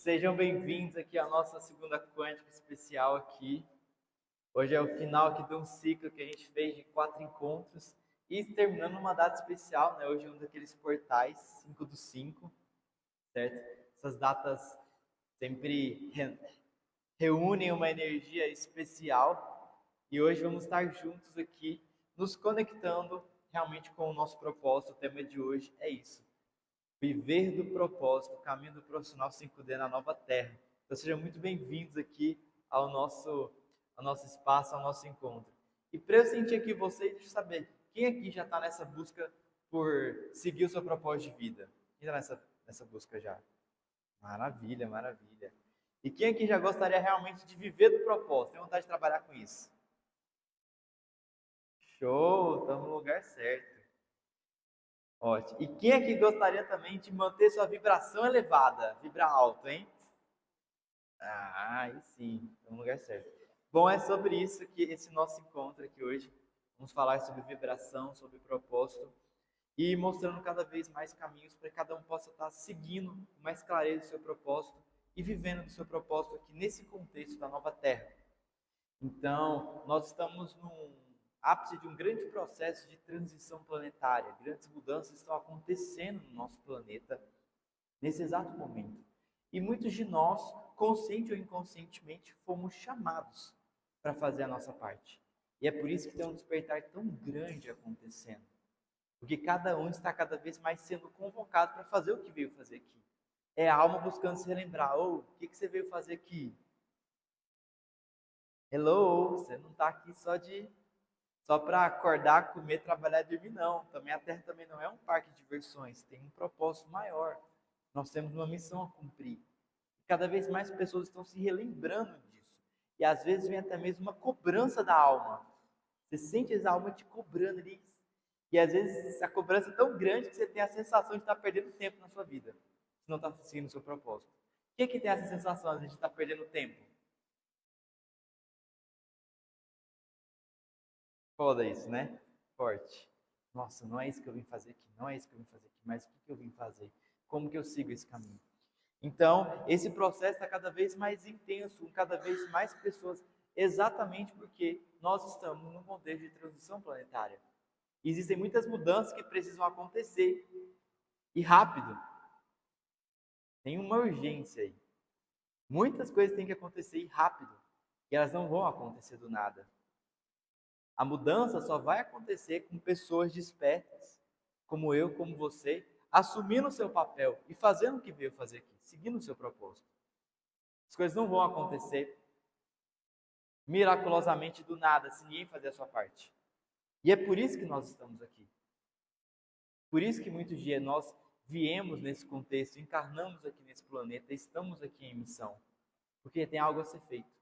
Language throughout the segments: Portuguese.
Sejam bem-vindos aqui à nossa segunda quântica especial aqui. Hoje é o final aqui de um ciclo que a gente fez de 4 encontros e terminando uma data especial, né? Hoje é um daqueles portais, 5 do 5, certo? Essas datas sempre reúnem uma energia especial e hoje vamos estar juntos aqui, nos conectando realmente com o nosso propósito. O tema de hoje é isso. Viver do propósito, o caminho do profissional 5D na nova terra. Então sejam muito bem-vindos aqui ao nosso espaço, ao nosso encontro. E para eu sentir aqui vocês, deixa eu saber, quem aqui já está nessa busca por seguir o seu propósito de vida? Quem está nessa busca já? Maravilha, maravilha. E quem aqui já gostaria realmente de viver do propósito? Tem vontade de trabalhar com isso? Show, estamos no lugar certo. Ótimo. E quem aqui gostaria também de manter sua vibração elevada? Vibrar alto, hein? Aí sim, estamos no lugar certo. Bom, é sobre isso que esse nosso encontro aqui hoje. Vamos falar sobre vibração, sobre propósito e mostrando cada vez mais caminhos para que cada um possa estar seguindo com mais clareza o seu propósito e vivendo do seu propósito aqui nesse contexto da nova Terra. Então, nós estamos num ápice de um grande processo de transição planetária. Grandes mudanças estão acontecendo no nosso planeta nesse exato momento. E muitos de nós, consciente ou inconscientemente, fomos chamados para fazer a nossa parte. E é por isso que tem um despertar tão grande acontecendo. Porque cada um está cada vez mais sendo convocado para fazer o que veio fazer aqui. É a alma buscando se relembrar. O que você veio fazer aqui? Hello, você não está aqui só para acordar, comer, trabalhar e dormir, não. Também a Terra também não é um parque de diversões, tem um propósito maior. Nós temos uma missão a cumprir. Cada vez mais pessoas estão se relembrando disso. E às vezes vem até mesmo uma cobrança da alma. Você sente essa alma te cobrando ali. E às vezes essa cobrança é tão grande que você tem a sensação de estar perdendo tempo na sua vida. Se não está seguindo o seu propósito. O que tem essa sensação de estar perdendo tempo? Foda isso, né? Forte. Nossa, não é isso que eu vim fazer aqui, não é isso que eu vim fazer aqui, mas o que eu vim fazer? Como que eu sigo esse caminho? Então, esse processo está cada vez mais intenso, com cada vez mais pessoas, exatamente porque nós estamos num contexto de transição planetária. E existem muitas mudanças que precisam acontecer, e rápido. Tem uma urgência aí. Muitas coisas têm que acontecer e rápido, e elas não vão acontecer do nada. A mudança só vai acontecer com pessoas despertas, como eu, como você, assumindo o seu papel e fazendo o que veio fazer aqui, seguindo o seu propósito. As coisas não vão acontecer miraculosamente do nada, se ninguém fazer a sua parte. E é por isso que nós estamos aqui. Por isso que muitos dias nós viemos nesse contexto, encarnamos aqui nesse planeta, estamos aqui em missão. Porque tem algo a ser feito.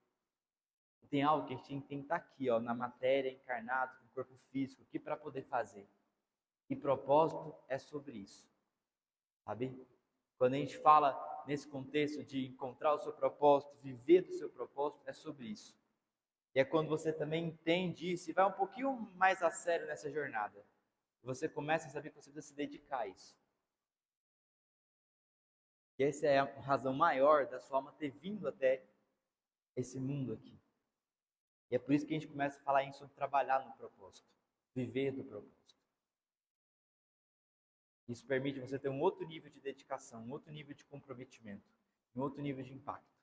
Tem algo que a gente tem que estar aqui, ó, na matéria, encarnado, com o corpo físico, aqui para poder fazer. E propósito é sobre isso. Sabe? Quando a gente fala nesse contexto de encontrar o seu propósito, viver do seu propósito, é sobre isso. E é quando você também entende isso e vai um pouquinho mais a sério nessa jornada. Você começa a saber que você precisa se dedicar a isso. E essa é a razão maior da sua alma ter vindo até esse mundo aqui. E é por isso que a gente começa a falar sobre trabalhar no propósito, viver do propósito. Isso permite você ter um outro nível de dedicação, um outro nível de comprometimento, um outro nível de impacto.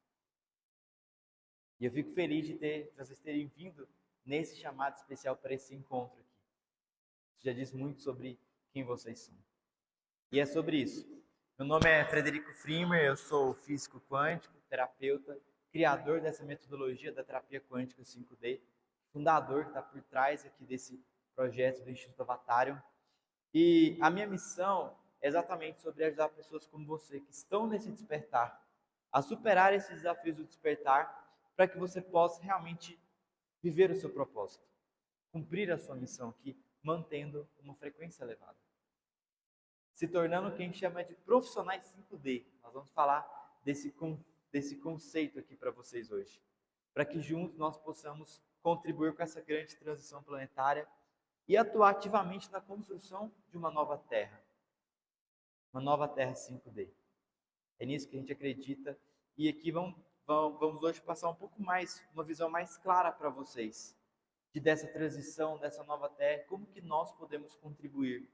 E eu fico feliz de vocês terem vindo nesse chamado especial para esse encontro aqui. Isso já diz muito sobre quem vocês são. E é sobre isso. Meu nome é Frederico Frimer, eu sou físico quântico, terapeuta, criador dessa metodologia da terapia quântica 5D, fundador que está por trás aqui desse projeto do Instituto Avatarium. E a minha missão é exatamente sobre ajudar pessoas como você, que estão nesse despertar, a superar esses desafios do despertar, para que você possa realmente viver o seu propósito, cumprir a sua missão aqui, mantendo uma frequência elevada. Se tornando o que a gente chama de profissionais 5D. Nós vamos falar desse conceito aqui para vocês hoje, para que juntos nós possamos contribuir com essa grande transição planetária e atuar ativamente na construção de uma nova Terra 5D. É nisso que a gente acredita E aqui vamos hoje passar um pouco mais, uma visão mais clara para vocês, dessa transição, dessa nova terra, como que nós podemos contribuir,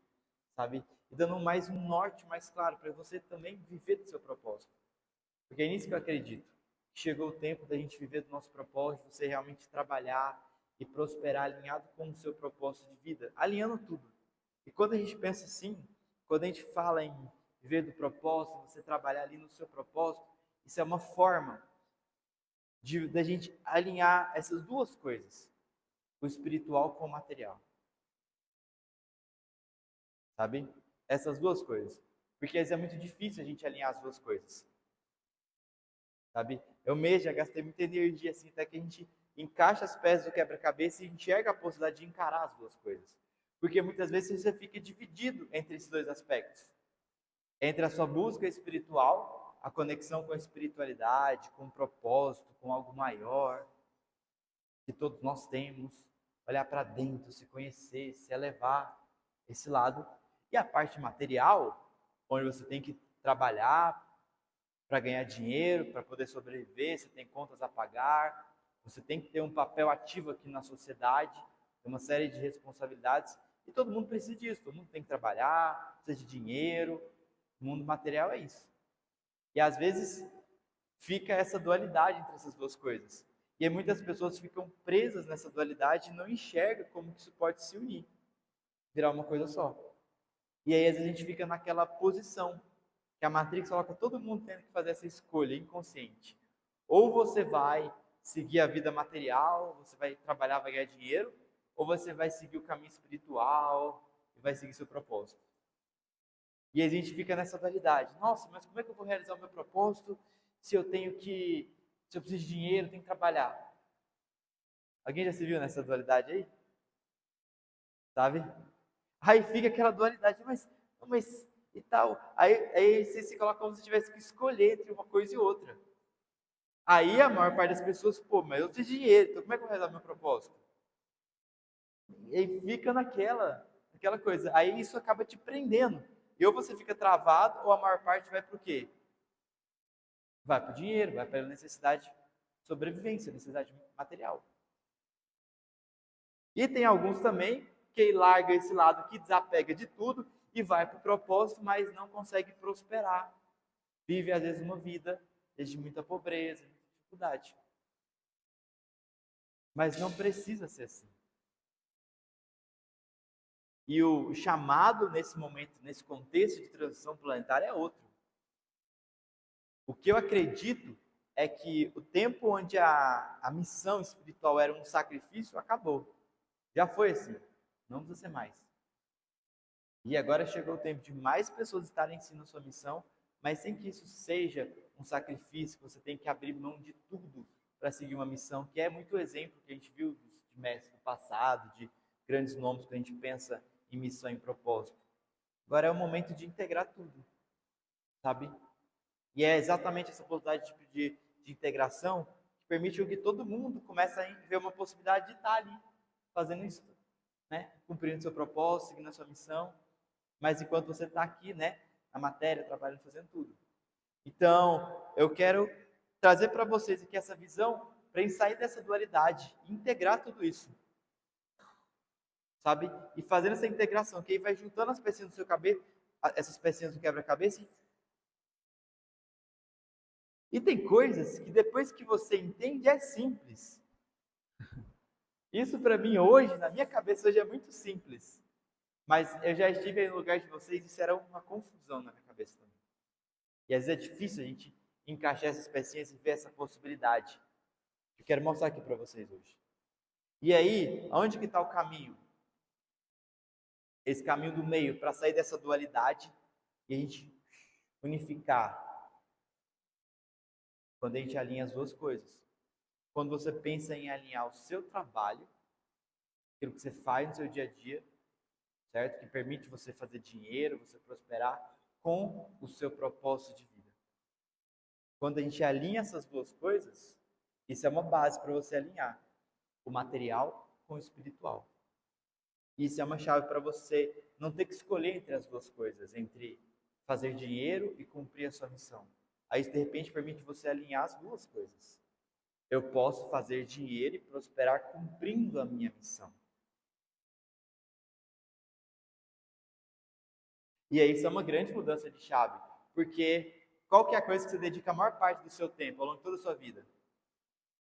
sabe? E dando mais um norte mais claro para você também viver do seu propósito. Porque é nisso que eu acredito. Chegou o tempo da gente viver do nosso propósito, você realmente trabalhar e prosperar alinhado com o seu propósito de vida, alinhando tudo. E quando a gente pensa assim, quando a gente fala em viver do propósito, você trabalhar ali no seu propósito, isso é uma forma da gente alinhar essas duas coisas, o espiritual com o material. Sabe? Essas duas coisas. Porque às vezes é muito difícil a gente alinhar as duas coisas. Sabe? Eu mesmo já gastei muita energia assim, até que a gente encaixa as peças do quebra-cabeça e enxerga a possibilidade de encarar as duas coisas. Porque muitas vezes você fica dividido entre esses dois aspectos. Entre a sua busca espiritual, a conexão com a espiritualidade, com o propósito, com algo maior, que todos nós temos, olhar para dentro, se conhecer, se elevar, esse lado. E a parte material, onde você tem que trabalhar para ganhar dinheiro, para poder sobreviver, você tem contas a pagar, você tem que ter um papel ativo aqui na sociedade, tem uma série de responsabilidades, e todo mundo precisa disso, todo mundo tem que trabalhar, precisa de dinheiro, o mundo material é isso. E às vezes fica essa dualidade entre essas duas coisas. E aí muitas pessoas ficam presas nessa dualidade e não enxergam como que isso pode se unir, virar uma coisa só. E aí às vezes a gente fica naquela posição que a Matrix coloca todo mundo tendo que fazer essa escolha inconsciente. Ou você vai seguir a vida material, você vai trabalhar, vai ganhar dinheiro, ou você vai seguir o caminho espiritual e vai seguir seu propósito. E a gente fica nessa dualidade. Nossa, mas como é que eu vou realizar o meu propósito se eu preciso de dinheiro, tenho que trabalhar? Alguém já se viu nessa dualidade aí? Sabe? Aí fica aquela dualidade, mas e tal. Aí você se coloca como se tivesse que escolher entre uma coisa e outra. Aí a maior parte das pessoas, pô, mas eu preciso de dinheiro, então como é que eu vou realizar meu propósito? E aí fica naquela coisa. Aí isso acaba te prendendo. E ou você fica travado, ou a maior parte vai para o quê? Vai para o dinheiro, vai para a necessidade de sobrevivência, necessidade material. E tem alguns também que larga esse lado que desapega de tudo e vai para o propósito, mas não consegue prosperar. Vive, às vezes, uma vida de muita pobreza, muita dificuldade. Mas não precisa ser assim. E o chamado nesse momento, nesse contexto de transição planetária é outro. O que eu acredito é que o tempo onde a missão espiritual era um sacrifício acabou. Já foi assim. Não precisa ser mais. E agora chegou o tempo de mais pessoas estarem sim na sua missão, mas sem que isso seja um sacrifício, você tem que abrir mão de tudo para seguir uma missão, que é muito exemplo que a gente viu de mestres do passado, de grandes nomes que a gente pensa em missão e propósito. Agora é o momento de integrar tudo, sabe? E é exatamente essa possibilidade de integração que permite que todo mundo comece a ver uma possibilidade de estar ali, fazendo isso, né? Cumprindo seu propósito, seguindo a sua missão. Mas enquanto você está aqui, né, na matéria, trabalhando, fazendo tudo. Então, eu quero trazer para vocês aqui essa visão para a gente sair dessa dualidade e integrar tudo isso. Sabe? E fazendo essa integração, que aí vai juntando as pecinhas do seu cabelo, essas pecinhas do quebra-cabeça. E tem coisas que depois que você entende é simples. Isso para mim hoje, na minha cabeça hoje é muito simples. Mas eu já estive aí no lugar de vocês e isso era uma confusão na minha cabeça também. E às vezes é difícil a gente encaixar essas pecinhas e ver essa possibilidade. Eu quero mostrar aqui para vocês hoje. E aí, aonde que está o caminho? Esse caminho do meio para sair dessa dualidade e a gente unificar. Quando a gente alinha as duas coisas. Quando você pensa em alinhar o seu trabalho, aquilo que você faz no seu dia a dia, certo? Que permite você fazer dinheiro, você prosperar, com o seu propósito de vida. Quando a gente alinha essas duas coisas, isso é uma base para você alinhar o material com o espiritual. Isso é uma chave para você não ter que escolher entre as duas coisas, entre fazer dinheiro e cumprir a sua missão. Aí isso de repente permite você alinhar as duas coisas. Eu posso fazer dinheiro e prosperar cumprindo a minha missão. E aí isso é uma grande mudança de chave, porque qual que é a coisa que você dedica a maior parte do seu tempo, ao longo de toda a sua vida?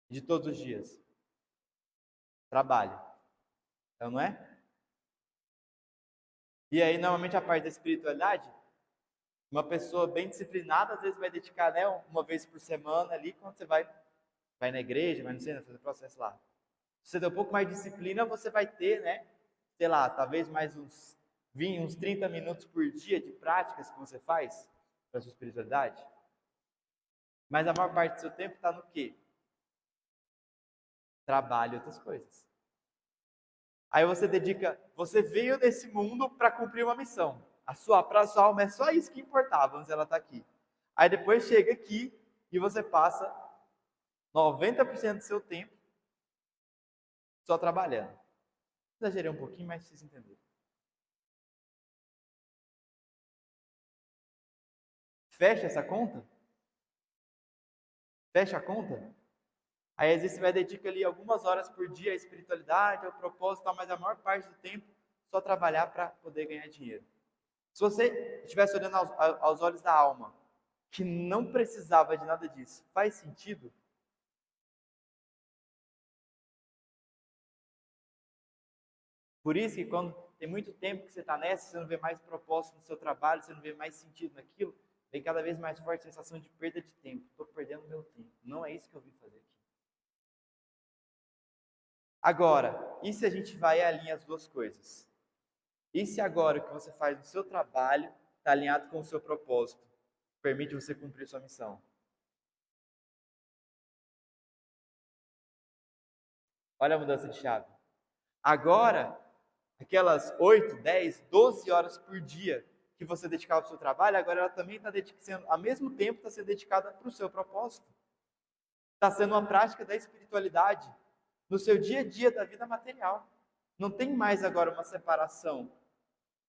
De todos os dias? Trabalho. Então não é? E aí normalmente a parte da espiritualidade, uma pessoa bem disciplinada às vezes vai dedicar, né, uma vez por semana ali, quando você vai na igreja, vai no centro, fazer o processo lá. Se você der um pouco mais de disciplina, você vai ter, né, sei lá, talvez mais uns 20, uns 30 minutos por dia de práticas que você faz para a sua espiritualidade. Mas a maior parte do seu tempo está no quê? Trabalho e outras coisas. Aí você dedica, você veio nesse mundo para cumprir uma missão. Para a sua alma é só isso que importava antes ela estar aqui. Aí depois chega aqui e você passa 90% do seu tempo só trabalhando. Exagerei um pouquinho, mas vocês entenderam. Fecha essa conta? Fecha a conta? Aí às vezes você vai dedicar ali algumas horas por dia à espiritualidade, ao propósito, mas a maior parte do tempo só trabalhar para poder ganhar dinheiro. Se você estivesse olhando aos olhos da alma, que não precisava de nada disso, faz sentido? Por isso que quando tem muito tempo que você está nessa, você não vê mais propósito no seu trabalho, você não vê mais sentido naquilo, vem cada vez mais forte a sensação de perda de tempo. Estou perdendo meu tempo. Não é isso que eu vim fazer aqui. Agora, e se a gente vai e alinha as duas coisas? E se agora o que você faz no seu trabalho está alinhado com o seu propósito? Permite você cumprir sua missão? Olha a mudança de chave. Agora, aquelas 8, 10, 12 horas por dia que você dedicava para o seu trabalho, agora ela também está dedicando, ao mesmo tempo está sendo dedicada para o seu propósito. Está sendo uma prática da espiritualidade no seu dia a dia da vida material. Não tem mais agora uma separação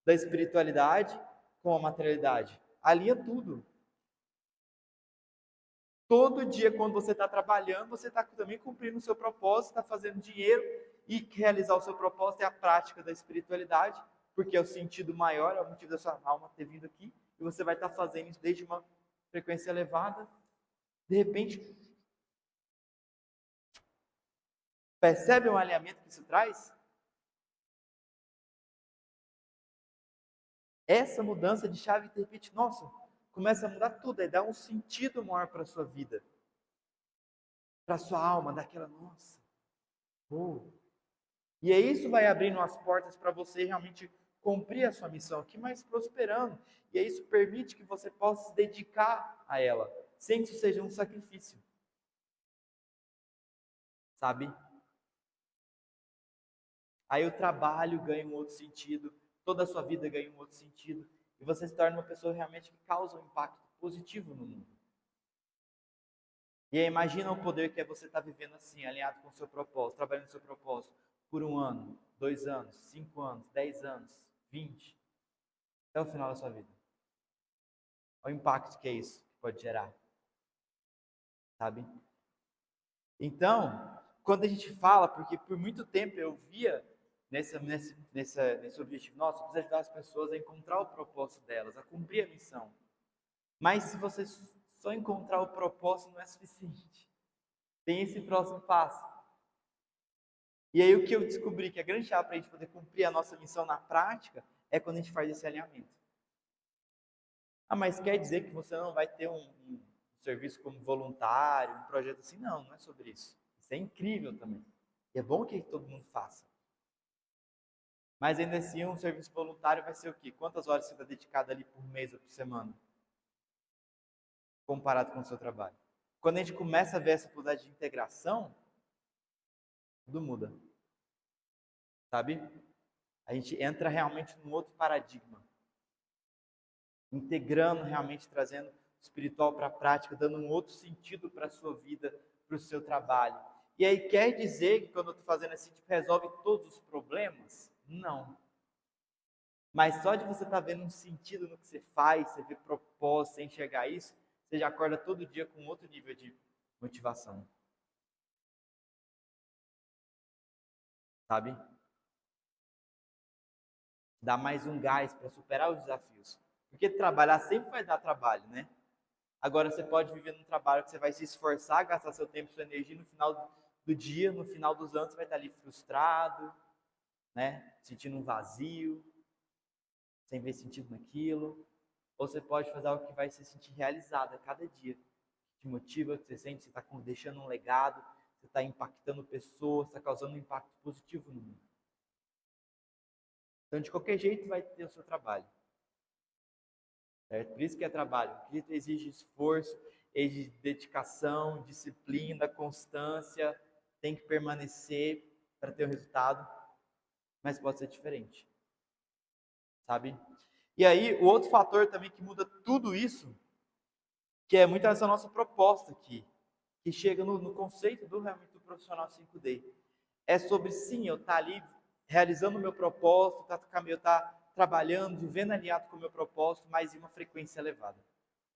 da espiritualidade com a materialidade. Alinha tudo. Todo dia, quando você está trabalhando, você está também cumprindo o seu propósito, está fazendo dinheiro, e realizar o seu propósito é a prática da espiritualidade, porque é o sentido maior, é o motivo da sua alma ter vindo aqui, e você vai estar fazendo isso desde uma frequência elevada. De repente, percebe o alinhamento que isso traz? Essa mudança de chave, de repente, nossa, começa a mudar tudo, aí dá um sentido maior para a sua vida, para a sua alma, daquela, nossa, E aí isso vai abrindo as portas para você realmente cumprir a sua missão aqui, mas prosperando. E aí isso permite que você possa se dedicar a ela, sem que isso seja um sacrifício. Sabe? Aí o trabalho ganha um outro sentido, toda a sua vida ganha um outro sentido, e você se torna uma pessoa realmente que causa um impacto positivo no mundo. E aí imagina o poder que é você estar vivendo assim, alinhado com o seu propósito, trabalhando no seu propósito, por 1 ano, 2 anos, 5 anos, 10 anos, 20, até o final da sua vida. Olha o impacto que é isso que pode gerar, sabe? Então, quando a gente fala, porque por muito tempo eu via nesse objetivo, nossa, eu preciso ajudar as pessoas a encontrar o propósito delas, a cumprir a missão. Mas se você só encontrar o propósito não é suficiente. Tem esse próximo passo. E aí o que eu descobri que a grande chave para a gente poder cumprir a nossa missão na prática é quando a gente faz esse alinhamento. Ah, mas quer dizer que você não vai ter um serviço como voluntário, um projeto assim? Não, não é sobre isso. Isso é incrível também. E é bom que todo mundo faça. Mas ainda assim, um serviço voluntário vai ser o quê? Quantas horas você está dedicado ali por mês ou por semana? Comparado com o seu trabalho. Quando a gente começa a ver essa possibilidade de integração, tudo muda. Sabe? A gente entra realmente num outro paradigma. Integrando realmente, trazendo o espiritual para a prática, dando um outro sentido para a sua vida, para o seu trabalho. E aí quer dizer que quando eu estou fazendo assim, tipo, resolve todos os problemas? Não. Mas só de você estar vendo um sentido no que você faz, você vê propósito, você enxergar isso, você já acorda todo dia com outro nível de motivação. Sabe? Dá mais um gás para superar os desafios. Porque trabalhar sempre vai dar trabalho, né? Agora você pode viver num trabalho que você vai se esforçar, gastar seu tempo, sua energia, no final do dia, no final dos anos, você vai estar ali frustrado, né? Sentindo um vazio, sem ver sentido naquilo. Ou você pode fazer algo que vai se sentir realizado a cada dia. Que te motiva, que você sente, que você está deixando um legado, você está impactando pessoas, está causando um impacto positivo no mundo. Então, de qualquer jeito, vai ter o seu trabalho. Certo? Por isso que é trabalho. Acredito exige esforço, exige dedicação, disciplina, constância. Tem que permanecer para ter o resultado, mas pode ser diferente. Sabe? E aí, o outro fator também que muda tudo isso, que é muito essa nossa proposta aqui, que chega no conceito realmente do profissional 5D. É sobre, sim, eu estar ali realizando o meu propósito, eu estar trabalhando, vivendo alinhado com o meu propósito, mas em uma frequência elevada.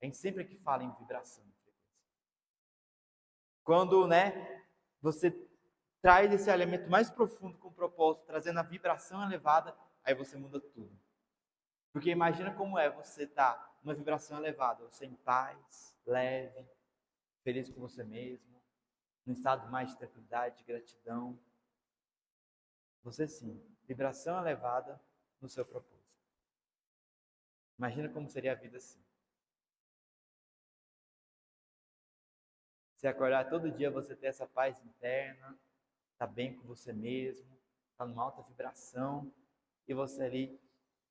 A gente sempre aqui fala em vibração. Quando, né, você traz esse elemento mais profundo com o propósito, trazendo a vibração elevada, aí você muda tudo. Porque imagina como é você estar numa vibração elevada, você em paz, leve, feliz com você mesmo, num estado mais de tranquilidade, de gratidão. Você sim, vibração elevada no seu propósito. Imagina como seria a vida assim. Se acordar todo dia, você ter essa paz interna, tá bem com você mesmo, tá numa alta vibração, e você ali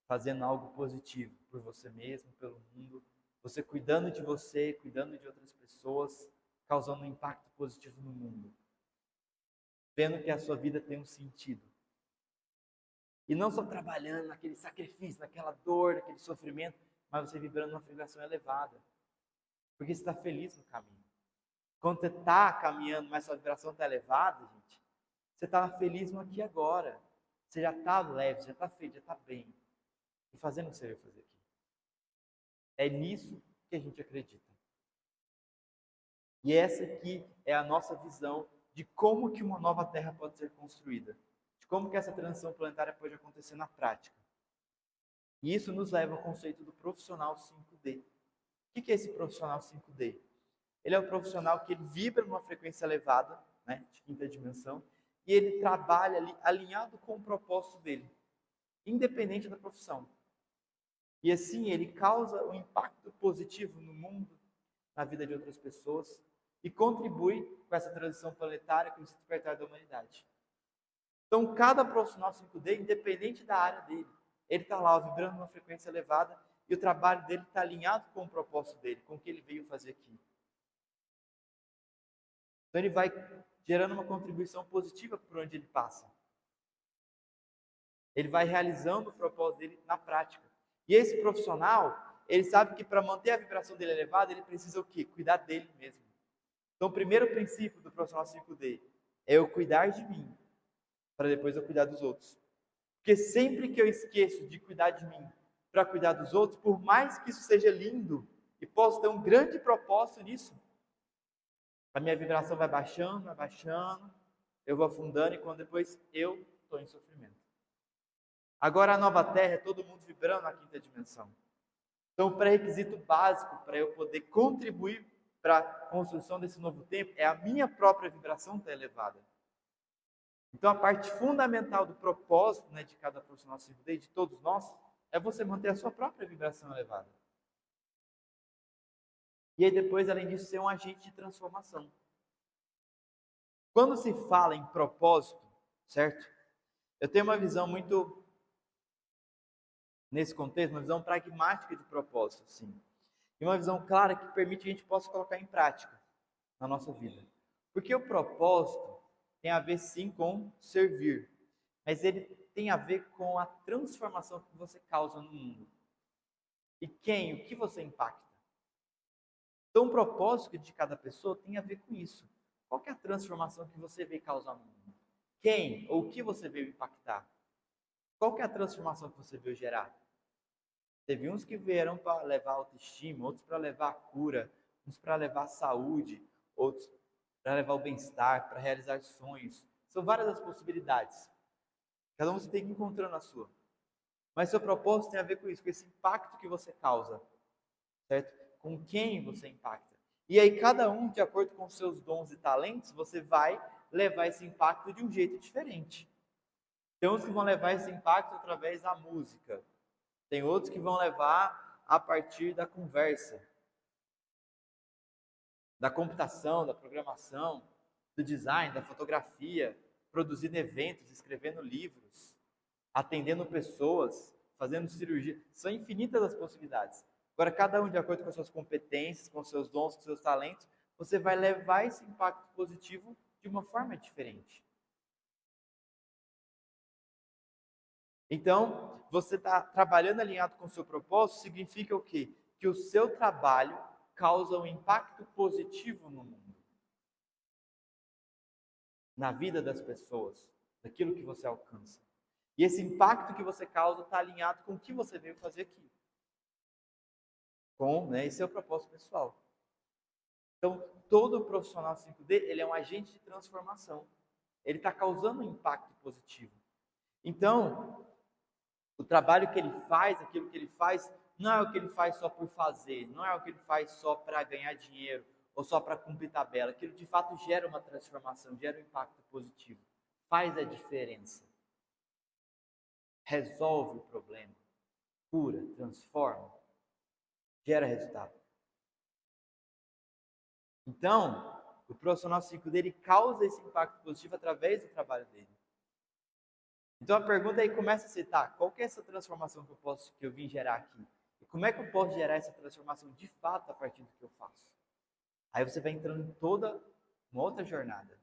fazendo algo positivo por você mesmo, pelo mundo, você cuidando de você, cuidando de outras pessoas, causando um impacto positivo no mundo. Vendo que a sua vida tem um sentido. E não só trabalhando naquele sacrifício, naquela dor, naquele sofrimento, mas você vibrando numa vibração elevada. Porque você está feliz no caminho. Quando você está caminhando, mas sua vibração está elevada, gente, você está feliz no aqui e agora. Você já está leve, já está feliz, já está bem. E fazendo o que você veio fazer aqui. É nisso que a gente acredita. E essa aqui é a nossa visão de como que uma nova Terra pode ser construída. De como que essa transição planetária pode acontecer na prática. E isso nos leva ao conceito do profissional 5D. O que é esse profissional 5D? Ele é um profissional que ele vibra numa frequência elevada, né, de quinta dimensão, e ele trabalha ali alinhado com o propósito dele, independente da profissão. E assim ele causa um impacto positivo no mundo, na vida de outras pessoas, e contribui com essa transição planetária, com esse despertar da humanidade. Então, cada profissional 5D, independente da área dele, ele está lá vibrando numa frequência elevada e o trabalho dele está alinhado com o propósito dele, com o que ele veio fazer aqui. Então, ele vai gerando uma contribuição positiva por onde ele passa. Ele vai realizando o propósito dele na prática. E esse profissional, ele sabe que para manter a vibração dele elevada, ele precisa o quê? Cuidar dele mesmo. Então, o primeiro princípio do profissional 5D é eu cuidar de mim, para depois eu cuidar dos outros. Porque sempre que eu esqueço de cuidar de mim para cuidar dos outros, por mais que isso seja lindo e possa ter um grande propósito nisso, a minha vibração vai baixando, eu vou afundando e quando depois eu estou em sofrimento. Agora a nova Terra é todo mundo vibrando na quinta dimensão. Então o pré-requisito básico para eu poder contribuir para a construção desse novo tempo é a minha própria vibração estar elevada. Então, a parte fundamental do propósito, né, de cada profissional 5D, de todos nós, é você manter a sua própria vibração elevada. E aí, depois, além disso, ser um agente de transformação. Quando se fala em propósito, certo? Eu tenho uma visão muito, nesse contexto, uma visão pragmática de propósito, sim. E uma visão clara que permite que a gente possa colocar em prática na nossa vida. Porque o propósito tem a ver sim com servir, mas ele tem a ver com a transformação que você causa no mundo. E quem, o que você impacta. Então o propósito de cada pessoa tem a ver com isso. Qual que é a transformação que você veio causar no mundo? Quem ou o que você veio impactar? Qual que é a transformação que você veio gerar? Teve uns que vieram para levar autoestima, outros para levar a cura, uns para levar saúde, outros para levar o bem-estar, para realizar sonhos. São várias as possibilidades. Cada um você tem que ir encontrando a sua. Mas seu propósito tem a ver com isso, com esse impacto que você causa, certo? Com quem você impacta. E aí cada um, de acordo com seus dons e talentos, você vai levar esse impacto de um jeito diferente. Tem uns que vão levar esse impacto através da música. Tem outros que vão levar a partir da conversa, da computação, da programação, do design, da fotografia, produzindo eventos, escrevendo livros, atendendo pessoas, fazendo cirurgia. São infinitas as possibilidades. Agora, cada um de acordo com as suas competências, com os seus dons, com os seus talentos, você vai levar esse impacto positivo de uma forma diferente. Então, você está trabalhando alinhado com o seu propósito, significa o quê? Que o seu trabalho causa um impacto positivo no mundo, na vida das pessoas, daquilo que você alcança. E esse impacto que você causa está alinhado com o que você veio fazer aqui. Esse é o propósito pessoal. Então, todo profissional 5D, ele é um agente de transformação. Ele está causando um impacto positivo. Então, o trabalho que ele faz, aquilo que ele faz, não é o que ele faz só por fazer, não é o que ele faz só para ganhar dinheiro ou só para cumprir tabela. Aquilo de fato gera uma transformação, gera um impacto positivo, faz a diferença, resolve o problema, cura, transforma, gera resultado. Então, o profissional 5D ele causa esse impacto positivo através do trabalho dele. Então a pergunta aí começa a ser, tá, qual que é essa transformação que eu vim gerar aqui? E como é que eu posso gerar essa transformação de fato a partir do que eu faço? Aí você vai entrando em toda uma outra jornada.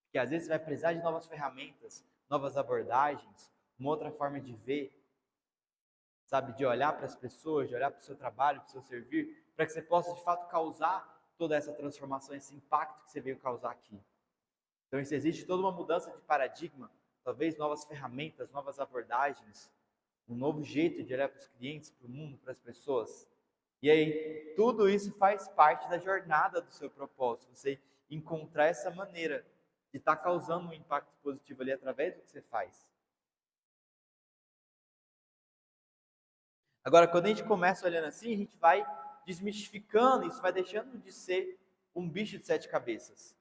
Porque às vezes você vai precisar de novas ferramentas, novas abordagens, uma outra forma de ver, sabe, de olhar para as pessoas, de olhar para o seu trabalho, para o seu servir, para que você possa de fato causar toda essa transformação, esse impacto que você veio causar aqui. Então isso existe toda uma mudança de paradigma, talvez novas ferramentas, novas abordagens, um novo jeito de olhar para os clientes, para o mundo, para as pessoas. E aí, tudo isso faz parte da jornada do seu propósito, você encontrar essa maneira de estar causando um impacto positivo ali através do que você faz. Agora, quando a gente começa olhando assim, a gente vai desmistificando, isso vai deixando de ser um bicho de 7 cabeças.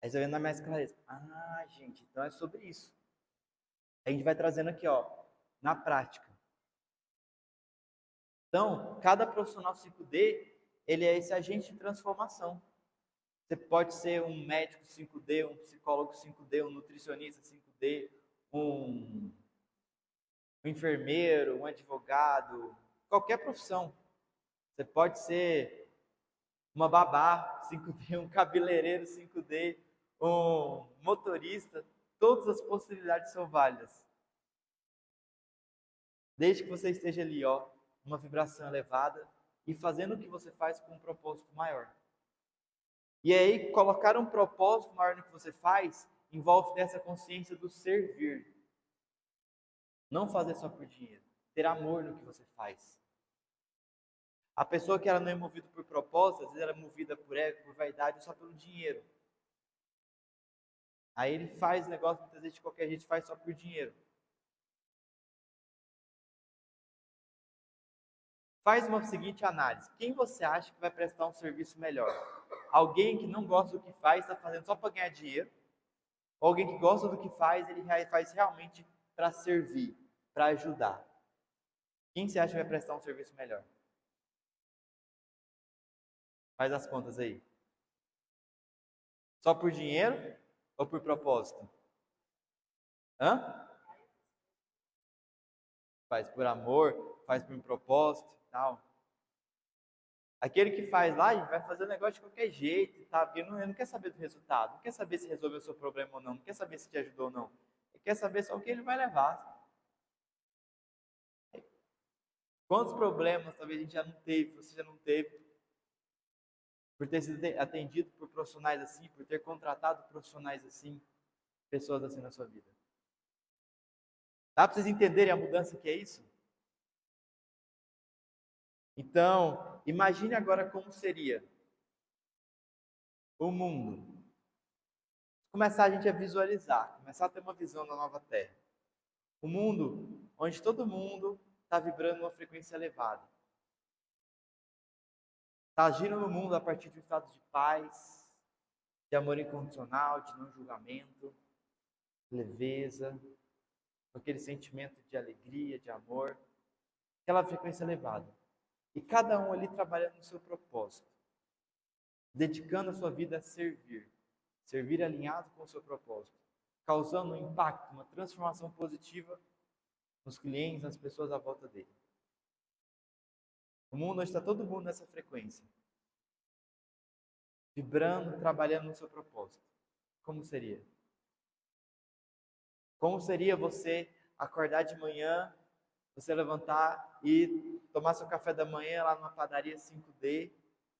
Aí você vai vendo mais clareza. Ah, gente, então é sobre isso. A gente vai trazendo aqui, ó, na prática. Então, cada profissional 5D, ele é esse agente de transformação. Você pode ser um médico 5D, um psicólogo 5D, um nutricionista 5D, um enfermeiro, um advogado, qualquer profissão. Você pode ser uma babá 5D, um cabeleireiro 5D, um motorista. Todas as possibilidades são válidas. Desde que você esteja ali, ó, uma vibração elevada e fazendo o que você faz com um propósito maior. E aí, colocar um propósito maior no que você faz envolve essa consciência do servir. Não fazer só por dinheiro. Ter amor no que você faz. A pessoa que ela não é movida por propósito, às vezes ela é movida por ego, por vaidade, só pelo dinheiro. Aí ele faz negócio muitas vezes de qualquer jeito, faz só por dinheiro. Faz uma seguinte análise. Quem você acha que vai prestar um serviço melhor? Alguém que não gosta do que faz, está fazendo só para ganhar dinheiro? Ou alguém que gosta do que faz, ele faz realmente para servir, para ajudar? Quem você acha que vai prestar um serviço melhor? Faz as contas aí. Só por dinheiro ou por propósito? Hã? Faz por amor, faz por um propósito e tal. Aquele que faz lá, ele vai fazer o negócio de qualquer jeito, tá? Porque ele não quer saber do resultado, não quer saber se resolveu o seu problema ou não, não quer saber se te ajudou ou não. Ele quer saber só o que ele vai levar. Quantos problemas talvez a gente já não teve, você já não teve, por ter sido atendido por profissionais assim, por ter contratado profissionais assim, pessoas assim na sua vida. Dá para vocês entenderem a mudança que é isso? Então, imagine agora como seria o mundo. Começar a gente a visualizar, começar a ter uma visão da nova Terra. Um mundo onde todo mundo está vibrando uma frequência elevada. Está agindo no mundo a partir de um estado de paz, de amor incondicional, de não julgamento, leveza, aquele sentimento de alegria, de amor, aquela frequência elevada. E cada um ali trabalhando no seu propósito, dedicando a sua vida a servir, servir alinhado com o seu propósito, causando um impacto, uma transformação positiva nos clientes, nas pessoas à volta dele. O mundo onde está todo mundo nessa frequência, vibrando, trabalhando no seu propósito. Como seria? Como seria você acordar de manhã, você levantar e tomar seu café da manhã lá numa padaria 5D,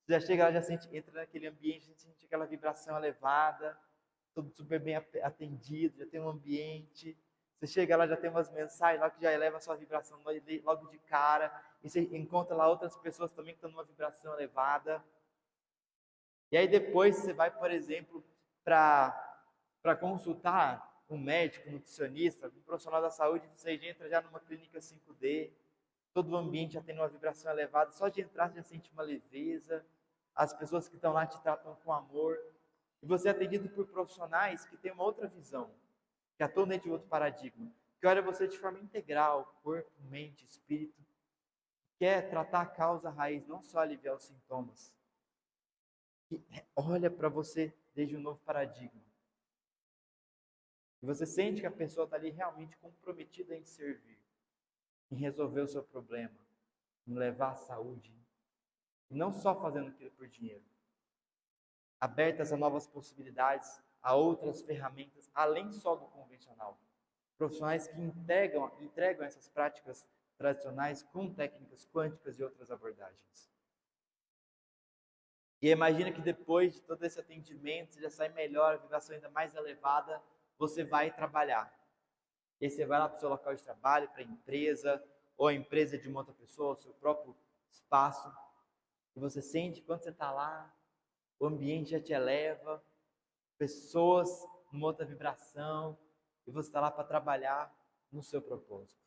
você já chega lá, já entra naquele ambiente, sente aquela vibração elevada, tudo super bem atendido, já tem um ambiente, você chega lá, já tem umas mensagens lá que já eleva a sua vibração logo de cara, e você encontra lá outras pessoas também que estão numa vibração elevada. E aí depois você vai, por exemplo, para consultar um médico, um nutricionista, um profissional da saúde, você entra já numa clínica 5D, todo o ambiente já tem uma vibração elevada, só de entrar você já sente uma leveza, as pessoas que estão lá te tratam com amor, e você é atendido por profissionais que têm uma outra visão, que atuam dentro de outro paradigma, que olha você de forma integral, corpo, mente, espírito, quer tratar a causa raiz, não só aliviar os sintomas, que olha para você desde um novo paradigma. E você sente que a pessoa está ali realmente comprometida em servir, em resolver o seu problema, em levar a saúde, e não só fazendo aquilo por dinheiro. Abertas a novas possibilidades, a outras ferramentas, além só do convencional. Profissionais que entregam essas práticas tradicionais com técnicas quânticas e outras abordagens. E imagina que depois de todo esse atendimento, você já sai melhor, a vibração ainda mais elevada, você vai trabalhar. E aí você vai lá para o seu local de trabalho, para a empresa, ou a empresa de uma outra pessoa, o seu próprio espaço. E você sente, quando você está lá, o ambiente já te eleva, pessoas numa outra vibração, e você está lá para trabalhar no seu propósito.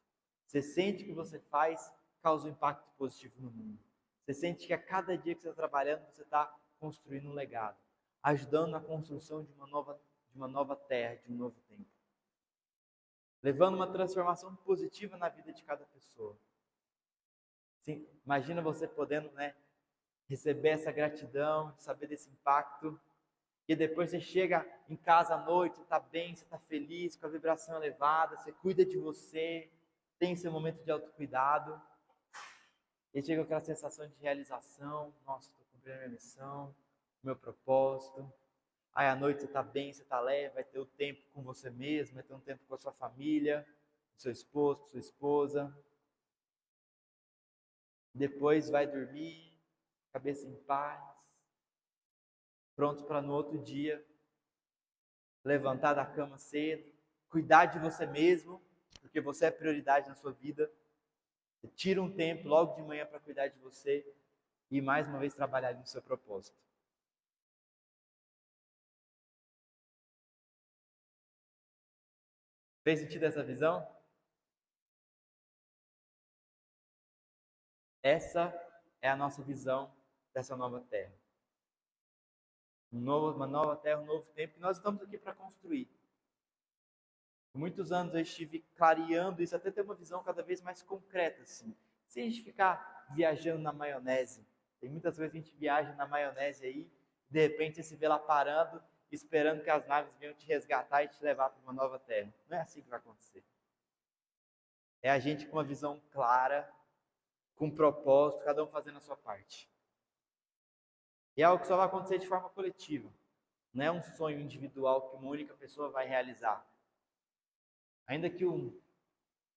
Você sente que o que você faz causa um impacto positivo no mundo. Você sente que a cada dia que você está trabalhando, você está construindo um legado, ajudando na construção de uma nova terra, de um novo tempo. Levando uma transformação positiva na vida de cada pessoa. Sim, imagina você podendo, receber essa gratidão, saber desse impacto, e depois você chega em casa à noite, você está bem, você está feliz, com a vibração elevada, você cuida de você, tem seu momento de autocuidado, e chega aquela sensação de realização, nossa, estou cumprindo a minha missão, o meu propósito. Aí à noite você está bem, você está leve, vai ter o tempo com você mesmo, vai ter um tempo com a sua família, com seu esposo, com sua esposa. Depois vai dormir, cabeça em paz, pronto para no outro dia levantar da cama cedo, cuidar de você mesmo, porque você é prioridade na sua vida. Você tira um tempo logo de manhã para cuidar de você e mais uma vez trabalhar no seu propósito. Fez sentido essa visão? Essa é a nossa visão dessa nova terra. Uma nova terra, um novo tempo que nós estamos aqui para construir. Por muitos anos eu estive clareando isso até ter uma visão cada vez mais concreta, assim. Sem a gente ficar viajando na maionese. Tem muitas vezes que a gente viaja na maionese aí, de repente você se vê lá parando, esperando que as naves venham te resgatar e te levar para uma nova terra. Não é assim que vai acontecer. É a gente com uma visão clara, com um propósito, cada um fazendo a sua parte. E é algo que só vai acontecer de forma coletiva. Não é um sonho individual que uma única pessoa vai realizar. Ainda que o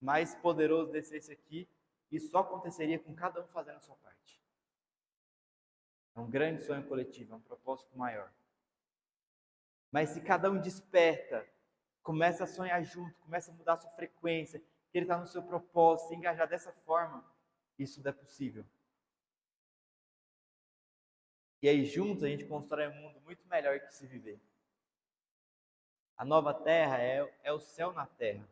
mais poderoso descesse aqui, isso só aconteceria com cada um fazendo a sua parte. É um grande sonho coletivo, é um propósito maior. Mas se cada um desperta, começa a sonhar junto, começa a mudar a sua frequência, que ele está no seu propósito, se engajar dessa forma, isso é possível. E aí juntos a gente constrói um mundo muito melhor que se viver. A nova terra é o céu na terra.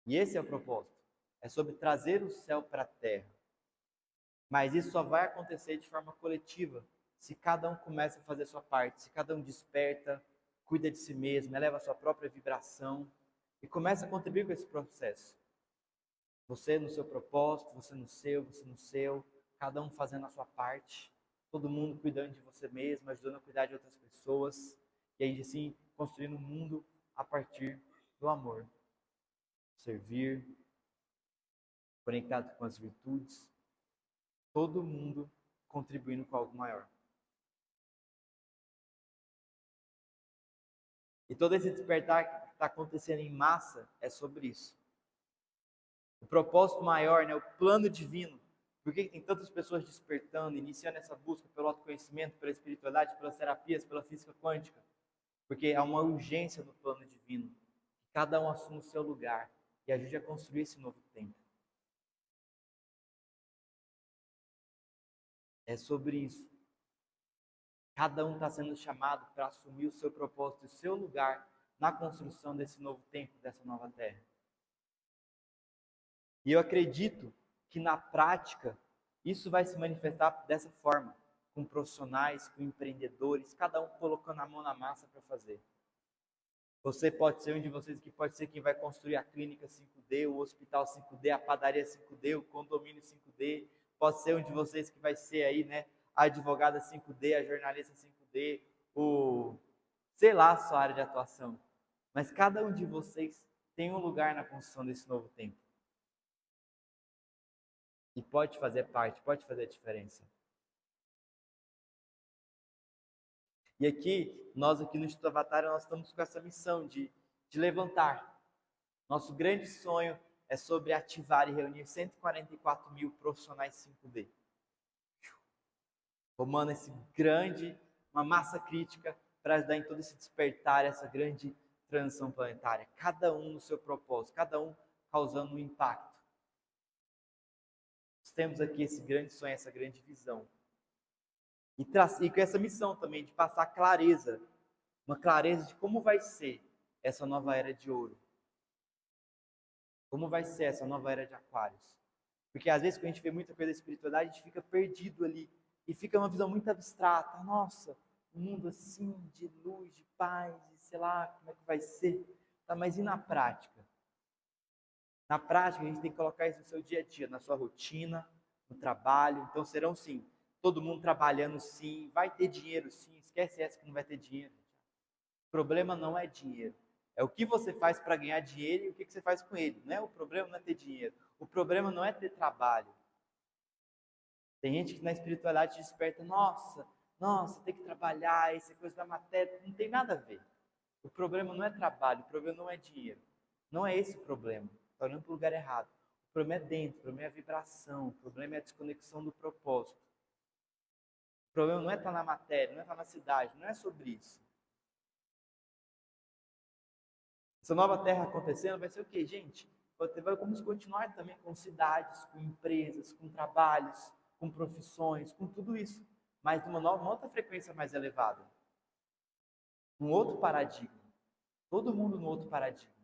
E esse é o propósito. É sobre trazer o céu para a terra. Mas isso só vai acontecer de forma coletiva, se cada um começa a fazer a sua parte, se cada um desperta, cuida de si mesmo, eleva a sua própria vibração e começa a contribuir com esse processo. Você no seu propósito, você no seu, cada um fazendo a sua parte, todo mundo cuidando de você mesmo, ajudando a cuidar de outras pessoas, e aí assim construindo um mundo a partir do amor. Servir, conectado com as virtudes, todo mundo contribuindo com algo maior. E todo esse despertar que está acontecendo em massa é sobre isso. O propósito maior, né, o plano divino. Por que tem tantas pessoas despertando, iniciando essa busca pelo autoconhecimento, pela espiritualidade, pelas terapias, pela física quântica? Porque há uma urgência no plano divino. Cada um assume o seu lugar e ajude a construir esse novo tempo. É sobre isso. Cada um está sendo chamado para assumir o seu propósito, o seu lugar na construção desse novo tempo, dessa nova terra. E eu acredito que na prática isso vai se manifestar dessa forma, com profissionais, com empreendedores, cada um colocando a mão na massa para fazer. Você pode ser um de vocês que pode ser quem vai construir a clínica 5D, o hospital 5D, a padaria 5D, o condomínio 5D. Pode ser um de vocês que vai ser aí, né, a advogada 5D, a jornalista 5D, sei lá a sua área de atuação. Mas cada um de vocês tem um lugar na construção desse novo tempo. E pode fazer parte, pode fazer a diferença. E aqui, nós aqui no Instituto Avatar, nós estamos com essa missão de levantar. Nosso grande sonho é sobre ativar e reunir 144 mil profissionais 5D. Formando uma massa crítica para ajudar em todo esse despertar, essa grande transição planetária. Cada um no seu propósito, cada um causando um impacto. Nós temos aqui esse grande sonho, essa grande visão. E com essa missão também de passar clareza, uma clareza de como vai ser essa nova era de ouro. Como vai ser essa nova era de aquários. Porque às vezes quando a gente vê muita coisa da espiritualidade, a gente fica perdido ali. E fica uma visão muito abstrata. Nossa, um mundo assim, de luz, de paz, e sei lá, como é que vai ser? Tá, mas e na prática? Na prática, a gente tem que colocar isso no seu dia a dia, na sua rotina, no trabalho. Então serão sim, todo mundo trabalhando sim, vai ter dinheiro sim, esquece essa que não vai ter dinheiro. O problema não é dinheiro, é o que você faz para ganhar dinheiro e o que você faz com ele. Né? O problema não é ter dinheiro, o problema não é ter trabalho. Tem gente que na espiritualidade desperta, nossa, tem que trabalhar, isso é coisa da matéria, não tem nada a ver. O problema não é trabalho, o problema não é dinheiro. Não é esse o problema, está olhando para o lugar errado. O problema é dentro, o problema é a vibração, o problema é a desconexão do propósito. O problema não é estar na matéria, não é estar na cidade, não é sobre isso. Essa nova terra acontecendo vai ser o quê, gente? Vamos continuar também com cidades, com empresas, com trabalhos, com profissões, com tudo isso, mas uma outra frequência mais elevada. Um outro paradigma. Todo mundo no outro paradigma.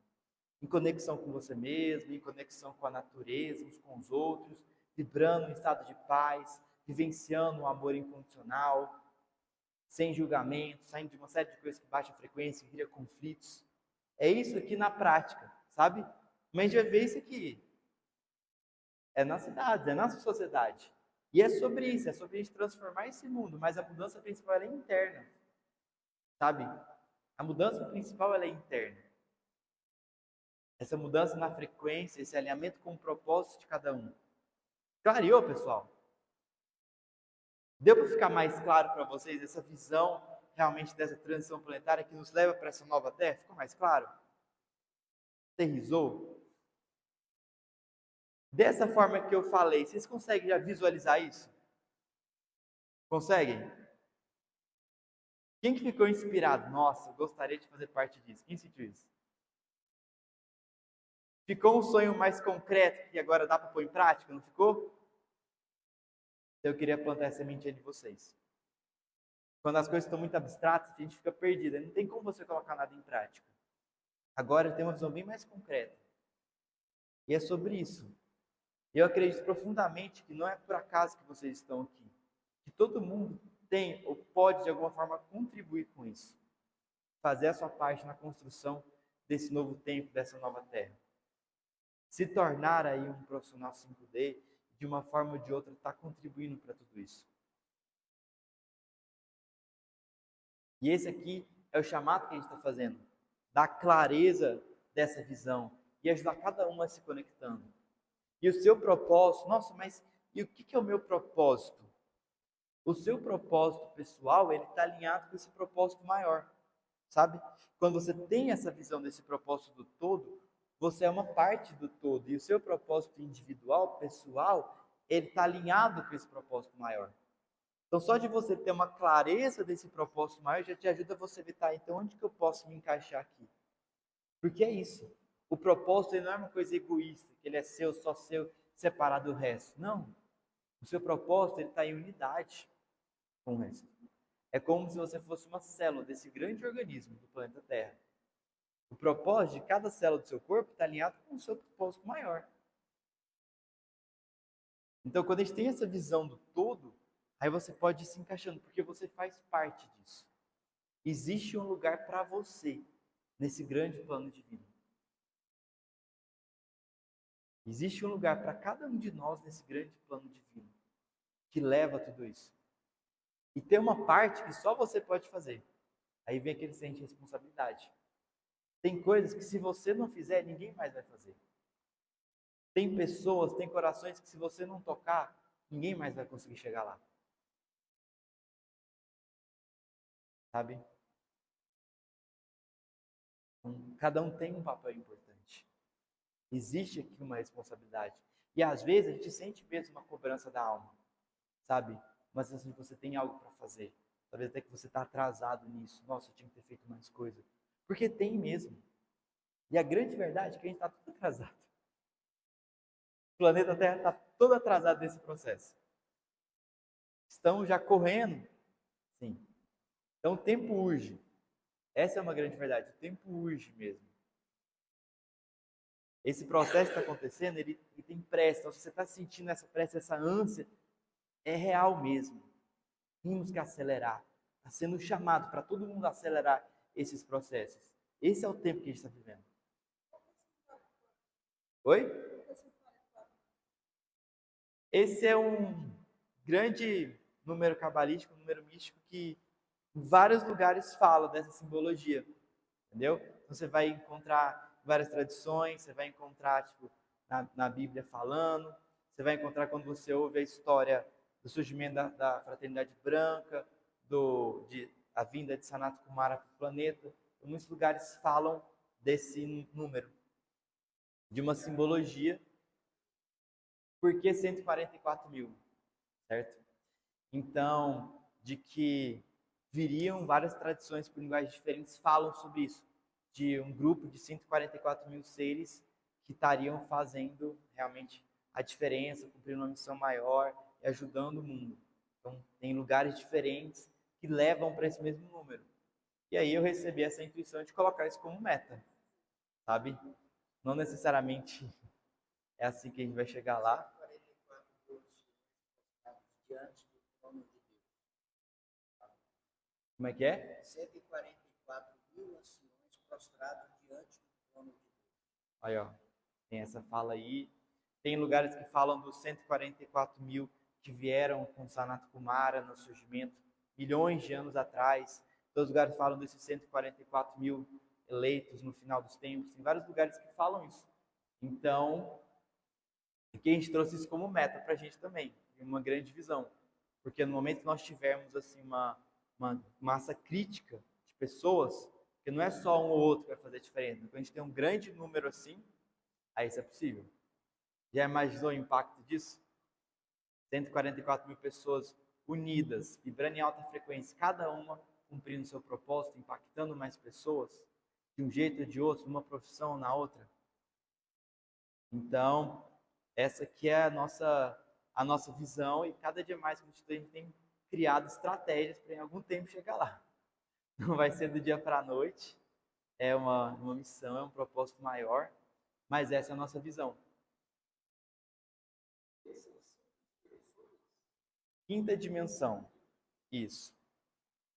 Em conexão com você mesmo, em conexão com a natureza, uns com os outros, vibrando em estado de paz, vivenciando o amor incondicional, sem julgamento, saindo de uma série de coisas que baixam a frequência, que cria conflitos. É isso aqui na prática, sabe? Mas a gente vai ver isso aqui. É na cidade, é na sociedade. E é sobre isso, é sobre a gente transformar esse mundo, mas a mudança principal é interna, sabe? A mudança principal é interna. Essa mudança na frequência, esse alinhamento com o propósito de cada um. Clareou, pessoal? Deu para ficar mais claro para vocês essa visão realmente dessa transição planetária que nos leva para essa nova Terra? Ficou mais claro? Aterrizou? Dessa forma que eu falei, vocês conseguem já visualizar isso? Conseguem? Quem que ficou inspirado? Nossa, eu gostaria de fazer parte disso. Quem sentiu isso? Ficou um sonho mais concreto que agora dá para pôr em prática, não ficou? Eu queria plantar essa sementinha de vocês. Quando as coisas estão muito abstratas, a gente fica perdido. Não tem como você colocar nada em prática. Agora tem uma visão bem mais concreta. E é sobre isso. Eu acredito profundamente que não é por acaso que vocês estão aqui. Que todo mundo tem ou pode, de alguma forma, contribuir com isso. Fazer a sua parte na construção desse novo tempo, dessa nova terra. Se tornar aí um profissional 5D, de uma forma ou de outra, está contribuindo para tudo isso. E esse aqui é o chamado que a gente está fazendo. Dar clareza dessa visão e ajudar cada um a se conectando. E o seu propósito, nossa, mas e o que é o meu propósito? O seu propósito pessoal, ele está alinhado com esse propósito maior, sabe? Quando você tem essa visão desse propósito do todo, você é uma parte do todo. E o seu propósito individual, pessoal, ele está alinhado com esse propósito maior. Então, só de você ter uma clareza desse propósito maior, já te ajuda a você ver, tá, então onde que eu posso me encaixar aqui? Porque é isso. O propósito ele não é uma coisa egoísta, que ele é seu, só seu, separado do resto. Não. O seu propósito ele está em unidade com o resto. É como se você fosse uma célula desse grande organismo do planeta Terra. O propósito de cada célula do seu corpo está alinhado com o seu propósito maior. Então, quando a gente tem essa visão do todo, aí você pode ir se encaixando, porque você faz parte disso. Existe um lugar para você nesse grande plano de vida. Existe um lugar para cada um de nós nesse grande plano de vida, que leva a tudo isso. E tem uma parte que só você pode fazer. Aí vem aquele senso de responsabilidade. Tem coisas que se você não fizer, ninguém mais vai fazer. Tem pessoas, tem corações que se você não tocar, ninguém mais vai conseguir chegar lá. Sabe? Cada um tem um papel importante. Existe aqui uma responsabilidade. E às vezes a gente sente mesmo uma cobrança da alma. Sabe? Uma sensação de que você tem algo para fazer. Talvez até que você está atrasado nisso. Nossa, eu tinha que ter feito mais coisa. Porque tem mesmo. E a grande verdade é que a gente está tudo atrasado. O planeta Terra está todo atrasado nesse processo. Estão já correndo. Sim. Então o tempo urge. Essa é uma grande verdade. O tempo urge mesmo. Esse processo que está acontecendo, ele tem pressa. Então, se você está sentindo essa pressa, essa ânsia, é real mesmo. Temos que acelerar. Está sendo chamado para todo mundo acelerar esses processos. Esse é o tempo que a gente está vivendo. Oi? Esse é um grande número cabalístico, um número místico que em vários lugares fala dessa simbologia. Entendeu? Então, você vai encontrar várias tradições, você vai encontrar tipo, na Bíblia falando, você vai encontrar quando você ouve a história do surgimento da fraternidade branca, a vinda de Sanat Kumara para o planeta. Em muitos lugares falam desse número, de uma simbologia. Por que 144 mil? Certo? Então, de que viriam várias tradições por linguagens diferentes falam sobre isso, de um grupo de 144 mil seres que estariam fazendo realmente a diferença, cumprindo uma missão maior e ajudando o mundo. Então, tem lugares diferentes que levam para esse mesmo número. E aí eu recebi essa intuição de colocar isso como meta, sabe? Não necessariamente é assim que a gente vai chegar lá. Como é que é? 144 mil anciões prostrados diante do trono de Deus. Aí, ó, tem essa fala aí. Tem lugares que falam dos 144 mil que vieram com Sanat Kumara no surgimento, milhões de anos atrás. Todos os lugares falam desses 144 mil eleitos no final dos tempos. Tem vários lugares que falam isso. Então, aqui a gente trouxe isso como meta para a gente também, uma grande visão. Porque no momento que nós tivermos assim uma massa crítica de pessoas, que não é só um ou outro que vai fazer a diferença. Quando a gente tem um grande número assim, aí isso é possível. Já imaginou o impacto disso? 144 mil pessoas unidas, vibrando em alta frequência, cada uma cumprindo seu propósito, impactando mais pessoas, de um jeito ou de outro, numa profissão ou na outra. Então, essa aqui é a nossa visão, e cada dia mais que a gente tem criado estratégias para em algum tempo chegar lá. Não vai ser do dia para a noite, é uma missão, é um propósito maior, mas essa é a nossa visão. Quinta dimensão, isso.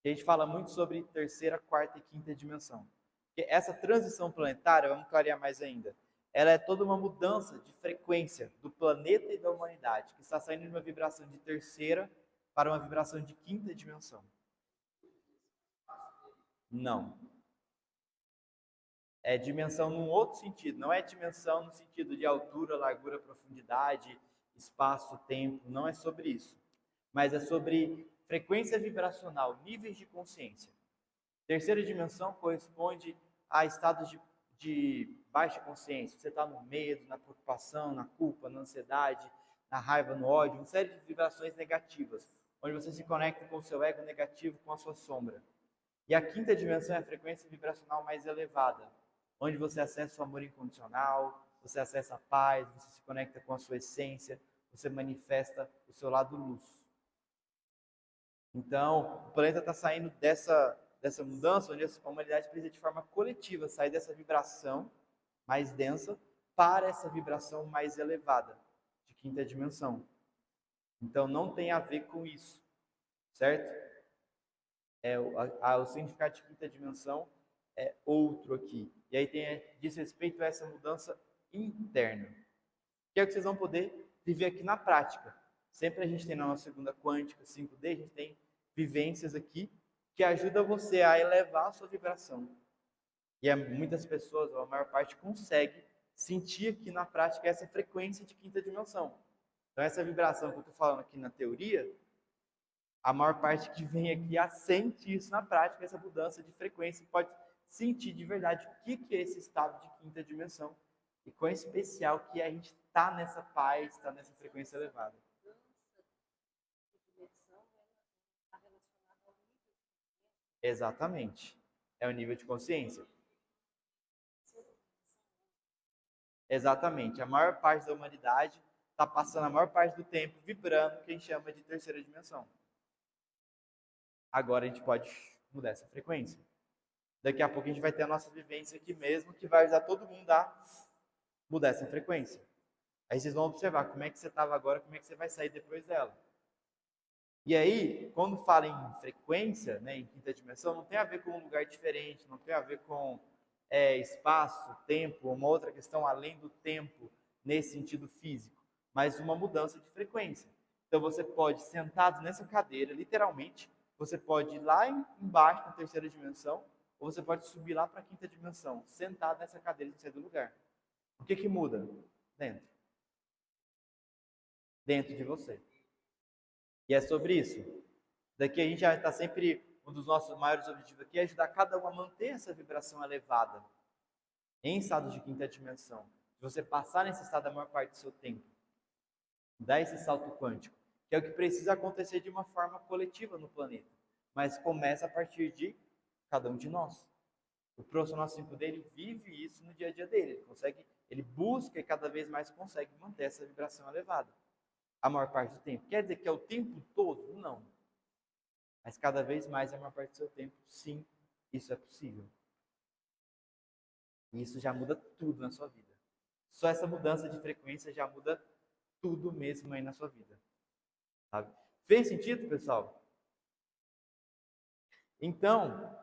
A gente fala muito sobre terceira, quarta e quinta dimensão. Porque essa transição planetária, vamos clarear mais ainda, ela é toda uma mudança de frequência do planeta e da humanidade, que está saindo de uma vibração de terceira para uma vibração de quinta dimensão. Não. É dimensão num outro sentido, não é dimensão no sentido de altura, largura, profundidade, espaço, tempo, não é sobre isso. Mas é sobre frequência vibracional, níveis de consciência. Terceira dimensão corresponde a estados de baixa consciência. Você está no medo, na preocupação, na culpa, na ansiedade, na raiva, no ódio, uma série de vibrações negativas, onde você se conecta com o seu ego negativo, com a sua sombra. E a quinta dimensão é a frequência vibracional mais elevada, onde você acessa o amor incondicional, você acessa a paz, você se conecta com a sua essência, você manifesta o seu lado luz. Então, o planeta está saindo dessa mudança, onde a humanidade precisa de forma coletiva sair dessa vibração mais densa para essa vibração mais elevada, de quinta dimensão. Então, não tem a ver com isso, certo? O significado de quinta dimensão é outro aqui. E aí diz respeito a essa mudança interna, que é o que vocês vão poder viver aqui na prática. Sempre a gente tem na nossa segunda quântica, 5D, a gente tem vivências aqui que ajudam você a elevar a sua vibração. E muitas pessoas, ou a maior parte, consegue sentir aqui na prática essa frequência de quinta dimensão. Então, essa vibração que eu estou falando aqui na teoria, a maior parte que vem aqui assente isso na prática, essa mudança de frequência, pode sentir de verdade o que é esse estado de quinta dimensão. E quão especial que a gente está nessa paz, está nessa frequência elevada. Exatamente. É o nível de consciência. Exatamente. A maior parte da humanidade está passando a maior parte do tempo vibrando o que a gente chama de terceira dimensão. Agora a gente pode mudar essa frequência. Daqui a pouco a gente vai ter a nossa vivência aqui mesmo, que vai ajudar todo mundo a mudar essa frequência. Aí vocês vão observar como é que você estava agora, como é que você vai sair depois dela. E aí, quando fala em frequência, né, em quinta dimensão, não tem a ver com um lugar diferente, não tem a ver com espaço, tempo, uma outra questão além do tempo, nesse sentido físico, mas uma mudança de frequência. Então você pode, sentado nessa cadeira, literalmente, você pode ir lá embaixo, na terceira dimensão, ou você pode subir lá para a quinta dimensão, sentado nessa cadeira sem sair do lugar. O que muda? Dentro. Dentro de você. E é sobre isso. Daqui a gente já está sempre, um dos nossos maiores objetivos aqui é ajudar cada um a manter essa vibração elevada em estado de quinta dimensão. Se você passar nesse estado a maior parte do seu tempo, dar esse salto quântico, que é o que precisa acontecer de uma forma coletiva no planeta, mas começa a partir de cada um de nós. O profissional 5D, ele vive isso no dia a dia dele, ele busca e cada vez mais consegue manter essa vibração elevada a maior parte do tempo. Quer dizer que é o tempo todo? Não. Mas cada vez mais, a maior parte do seu tempo, sim, isso é possível. E isso já muda tudo na sua vida. Só essa mudança de frequência já muda tudo mesmo aí na sua vida. Sabe? Fez sentido, pessoal? Então,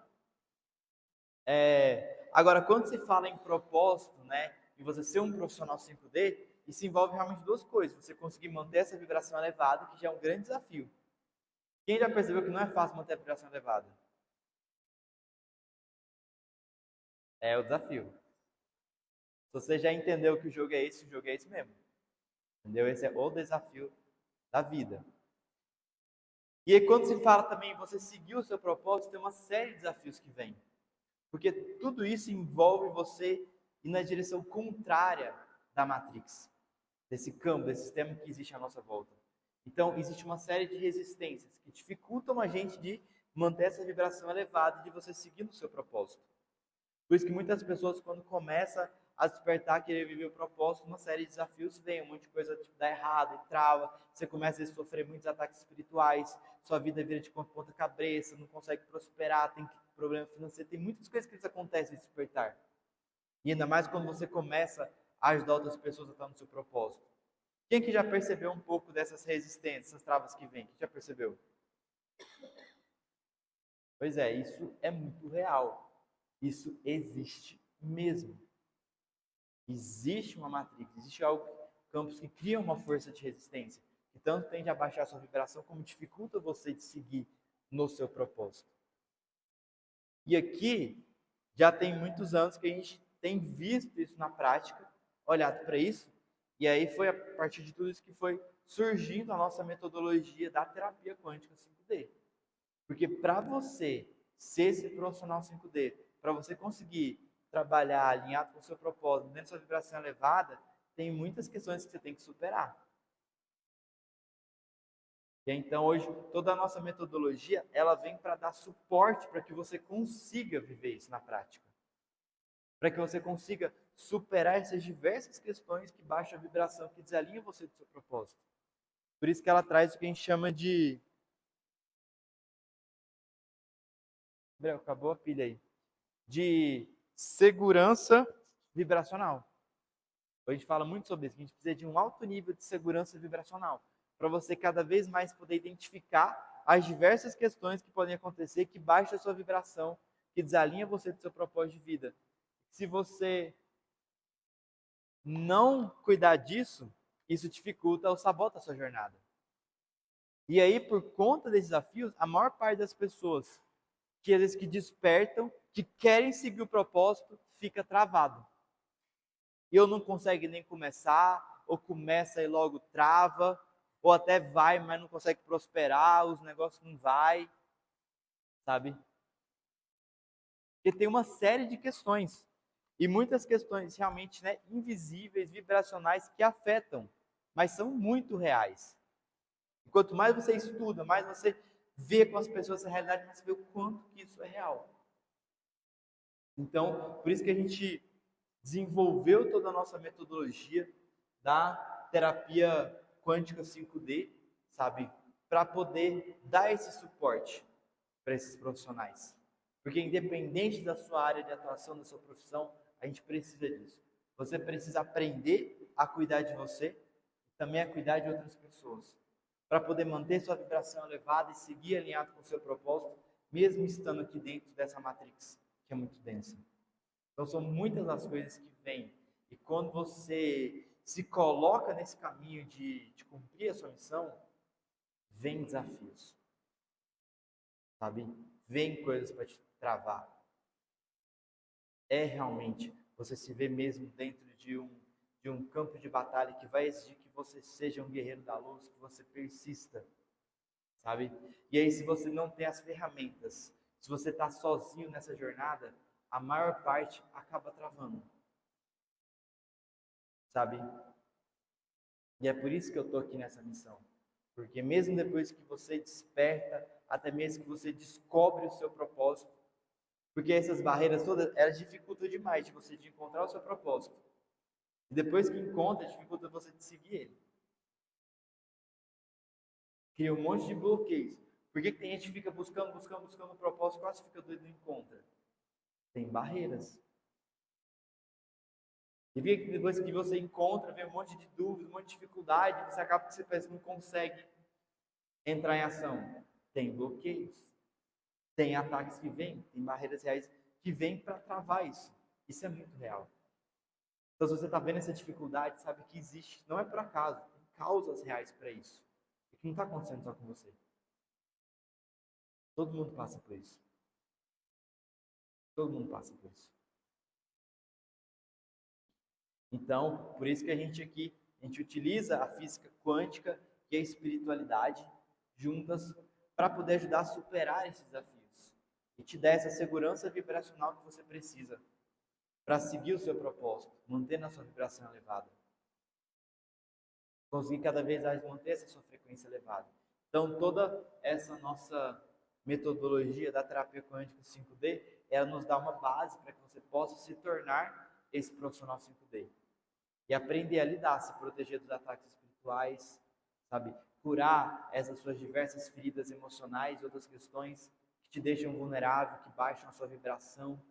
agora, quando se fala em propósito, né, e você ser um profissional 5D, isso envolve realmente duas coisas. Você conseguir manter essa vibração elevada, que já é um grande desafio. Quem já percebeu que não é fácil manter a vibração elevada? É o desafio. Se você já entendeu que o jogo é esse mesmo. Entendeu? Esse é o desafio da vida. E aí, quando se fala também em você seguir o seu propósito, tem uma série de desafios que vêm. Porque tudo isso envolve você ir na direção contrária da Matrix, desse campo, desse sistema que existe à nossa volta. Então, existe uma série de resistências que dificultam a gente de manter essa vibração elevada e de você seguir no seu propósito. Por isso que muitas pessoas, quando começam a despertar, querer viver o propósito, uma série de desafios vem, um monte de coisa tipo, dá errado e trava, você começa a sofrer muitos ataques espirituais, sua vida vira de ponta cabeça, não consegue prosperar, tem problema financeiro, tem muitas coisas que acontecem no despertar. E ainda mais quando você começa a ajudar outras pessoas a estar no seu propósito. Quem que já percebeu um pouco dessas resistências, essas travas que vêm? Quem já percebeu? Pois é, isso é muito real. Isso existe mesmo. Existe uma matrix, existe algo, campos que criam uma força de resistência, que tanto tende a baixar a sua vibração, como dificulta você de seguir no seu propósito. E aqui, já tem muitos anos que a gente tem visto isso na prática, olhado para isso, e aí foi a partir de tudo isso que foi surgindo a nossa metodologia da terapia quântica 5D. Porque para você ser esse profissional 5D, para você conseguir trabalhar alinhado com o seu propósito, dentro da sua vibração elevada, tem muitas questões que você tem que superar. E então hoje toda a nossa metodologia, ela vem para dar suporte para que você consiga viver isso na prática. Para que você consiga superar essas diversas questões que baixam a vibração, que desalinham você do seu propósito. Por isso que ela traz o que a gente chama de... Gabriel, acabou a pilha aí. De segurança vibracional. A gente fala muito sobre isso, que a gente precisa de um alto nível de segurança vibracional, para você cada vez mais poder identificar as diversas questões que podem acontecer, que baixam a sua vibração, que desalinha você do seu propósito de vida. Se você não cuidar disso, isso dificulta ou sabota a sua jornada. E aí, por conta desses desafios, a maior parte das pessoas que às vezes que despertam, que querem seguir o propósito, fica travado. E ou não consegue nem começar, ou começa e logo trava, ou até vai, mas não consegue prosperar, os negócios não vai, sabe? Porque tem uma série de questões, e muitas questões realmente, né, invisíveis, vibracionais, que afetam, mas são muito reais. E quanto mais você estuda, mais você vê com as pessoas essa realidade, mais você vê o quanto que isso é real. Então, por isso que a gente desenvolveu toda a nossa metodologia da terapia quântica 5D, sabe? Para poder dar esse suporte para esses profissionais. Porque independente da sua área de atuação, da sua profissão, a gente precisa disso. Você precisa aprender a cuidar de você e também a cuidar de outras pessoas. Para poder manter sua vibração elevada e seguir alinhado com o seu propósito, mesmo estando aqui dentro dessa matrix, que é muito densa. Então são muitas as coisas que vêm. E quando você se coloca nesse caminho de cumprir a sua missão, vem desafios. Sabe? Vem coisas para te travar. É realmente, você se vê mesmo dentro de um campo de batalha que vai exigir que você seja um guerreiro da luz, que você persista. Sabe? E aí, se você não tem as ferramentas, se você está sozinho nessa jornada, a maior parte acaba travando. Sabe? E é por isso que eu estou aqui nessa missão. Porque mesmo depois que você desperta, até mesmo que você descobre o seu propósito, porque essas barreiras todas, elas dificultam demais de você de encontrar o seu propósito. E depois que encontra, dificulta você de seguir ele. Cria um monte de bloqueios. Por que tem gente que fica buscando o propósito, quase fica doido e não encontra? Tem barreiras. E depois que você encontra, vem um monte de dúvidas, um monte de dificuldade, você acaba que você parece que não consegue entrar em ação. Tem bloqueios. Tem ataques que vêm, tem barreiras reais que vêm para travar isso. Isso é muito real. Então, se você está vendo essa dificuldade, sabe que existe, não é por acaso, tem causas reais para isso. E que não está acontecendo só com você. Todo mundo passa por isso. Todo mundo passa por isso. Então, por isso que a gente aqui, a gente utiliza a física quântica e a espiritualidade juntas para poder ajudar a superar esses desafios e te dar essa segurança vibracional que você precisa para seguir o seu propósito, mantendo a sua vibração elevada. Conseguir cada vez mais manter essa sua frequência elevada. Então, toda essa nossa metodologia da terapia quântica 5D, ela nos dá uma base para que você possa se tornar esse profissional 5D. E aprender a lidar, se proteger dos ataques espirituais, sabe? Curar essas suas diversas feridas emocionais e outras questões que te deixam vulnerável, que baixam a sua vibração,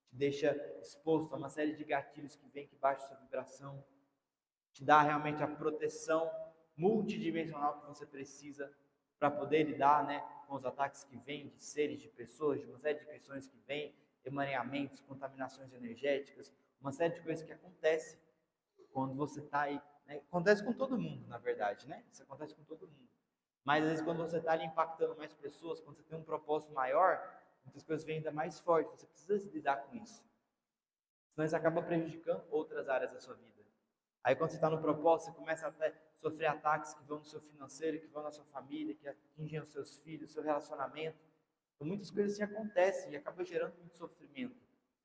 te deixa exposto a uma série de gatilhos que vêm que baixam a sua vibração, te dá realmente a proteção multidimensional que você precisa para poder lidar, né, com os ataques que vêm de seres, de pessoas, de uma série de questões que vêm, emaranhamentos, contaminações energéticas, uma série de coisas que acontecem quando você está aí, né? Acontece com todo mundo, na verdade, né? Isso acontece com todo mundo. Mas às vezes quando você está ali impactando mais pessoas, quando você tem um propósito maior, muitas coisas vêm ainda mais fortes. Você precisa lidar com isso. Senão isso acaba prejudicando outras áreas da sua vida. Aí quando você está no propósito, você começa a sofrer ataques que vão no seu financeiro, que vão na sua família, que atingem os seus filhos, o seu relacionamento. Então muitas coisas assim acontecem e acabam gerando muito sofrimento.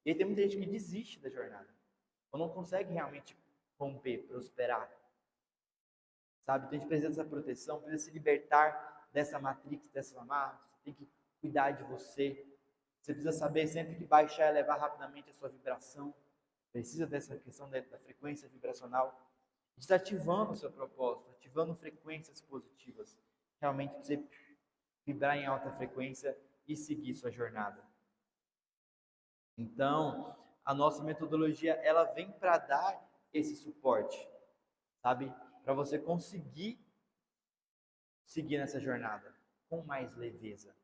E aí tem muita gente que desiste da jornada. Ou não consegue realmente romper, prosperar. Sabe? Então a gente precisa dessa proteção, precisa se libertar dessa matrix, dessa amarra. Você tem que cuidar de você. Você precisa saber sempre que baixar e elevar rapidamente a sua vibração. Precisa dessa questão da frequência vibracional. Desativando o seu propósito, ativando frequências positivas. Realmente você vibrar em alta frequência e seguir sua jornada. Então, a nossa metodologia, ela vem para dar esse suporte, sabe? Para você conseguir seguir nessa jornada com mais leveza,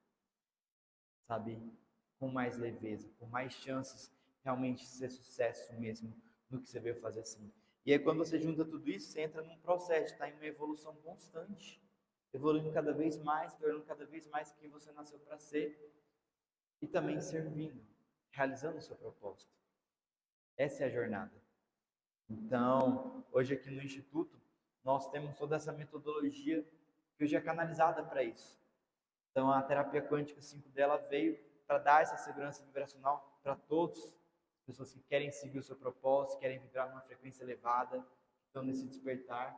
sabe? Com mais leveza, com mais chances realmente de ser sucesso mesmo no que você veio fazer assim. E aí quando você junta tudo isso, você entra num processo, está em uma evolução constante, evoluindo cada vez mais, tornando cada vez mais quem você nasceu para ser e também servindo, realizando o seu propósito. Essa é a jornada. Então, hoje aqui no Instituto, nós temos toda essa metodologia que hoje é canalizada para isso. Então, a terapia quântica 5 dela veio para dar essa segurança vibracional para todos, as pessoas que querem seguir o seu propósito, querem vibrar numa frequência elevada, que estão nesse despertar.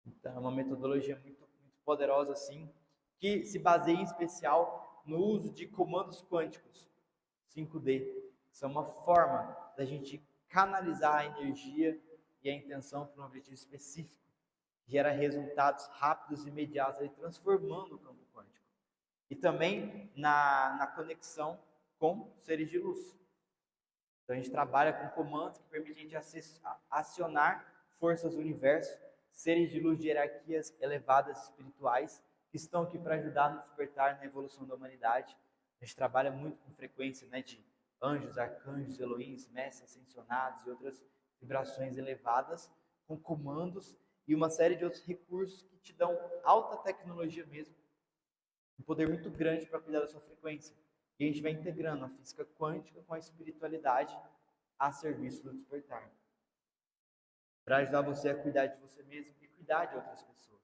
Então, é uma metodologia muito, muito poderosa, assim, que se baseia em especial no uso de comandos quânticos 5D. Isso é uma forma da gente canalizar a energia e a intenção para um objetivo específico, gera resultados rápidos e imediatos, aí, transformando o campo quântico. E também na conexão com seres de luz. Então a gente trabalha com comandos que permitem a gente acionar forças do universo, seres de luz de hierarquias elevadas espirituais, que estão aqui para ajudar no despertar, na evolução da humanidade. A gente trabalha muito com frequência, né, de anjos, arcanjos, Elohims, mestres ascensionados e outras vibrações elevadas, com comandos e uma série de outros recursos que te dão alta tecnologia mesmo, um poder muito grande para cuidar da sua frequência. E a gente vai integrando a física quântica com a espiritualidade a serviço do despertar, para ajudar você a cuidar de você mesmo e cuidar de outras pessoas.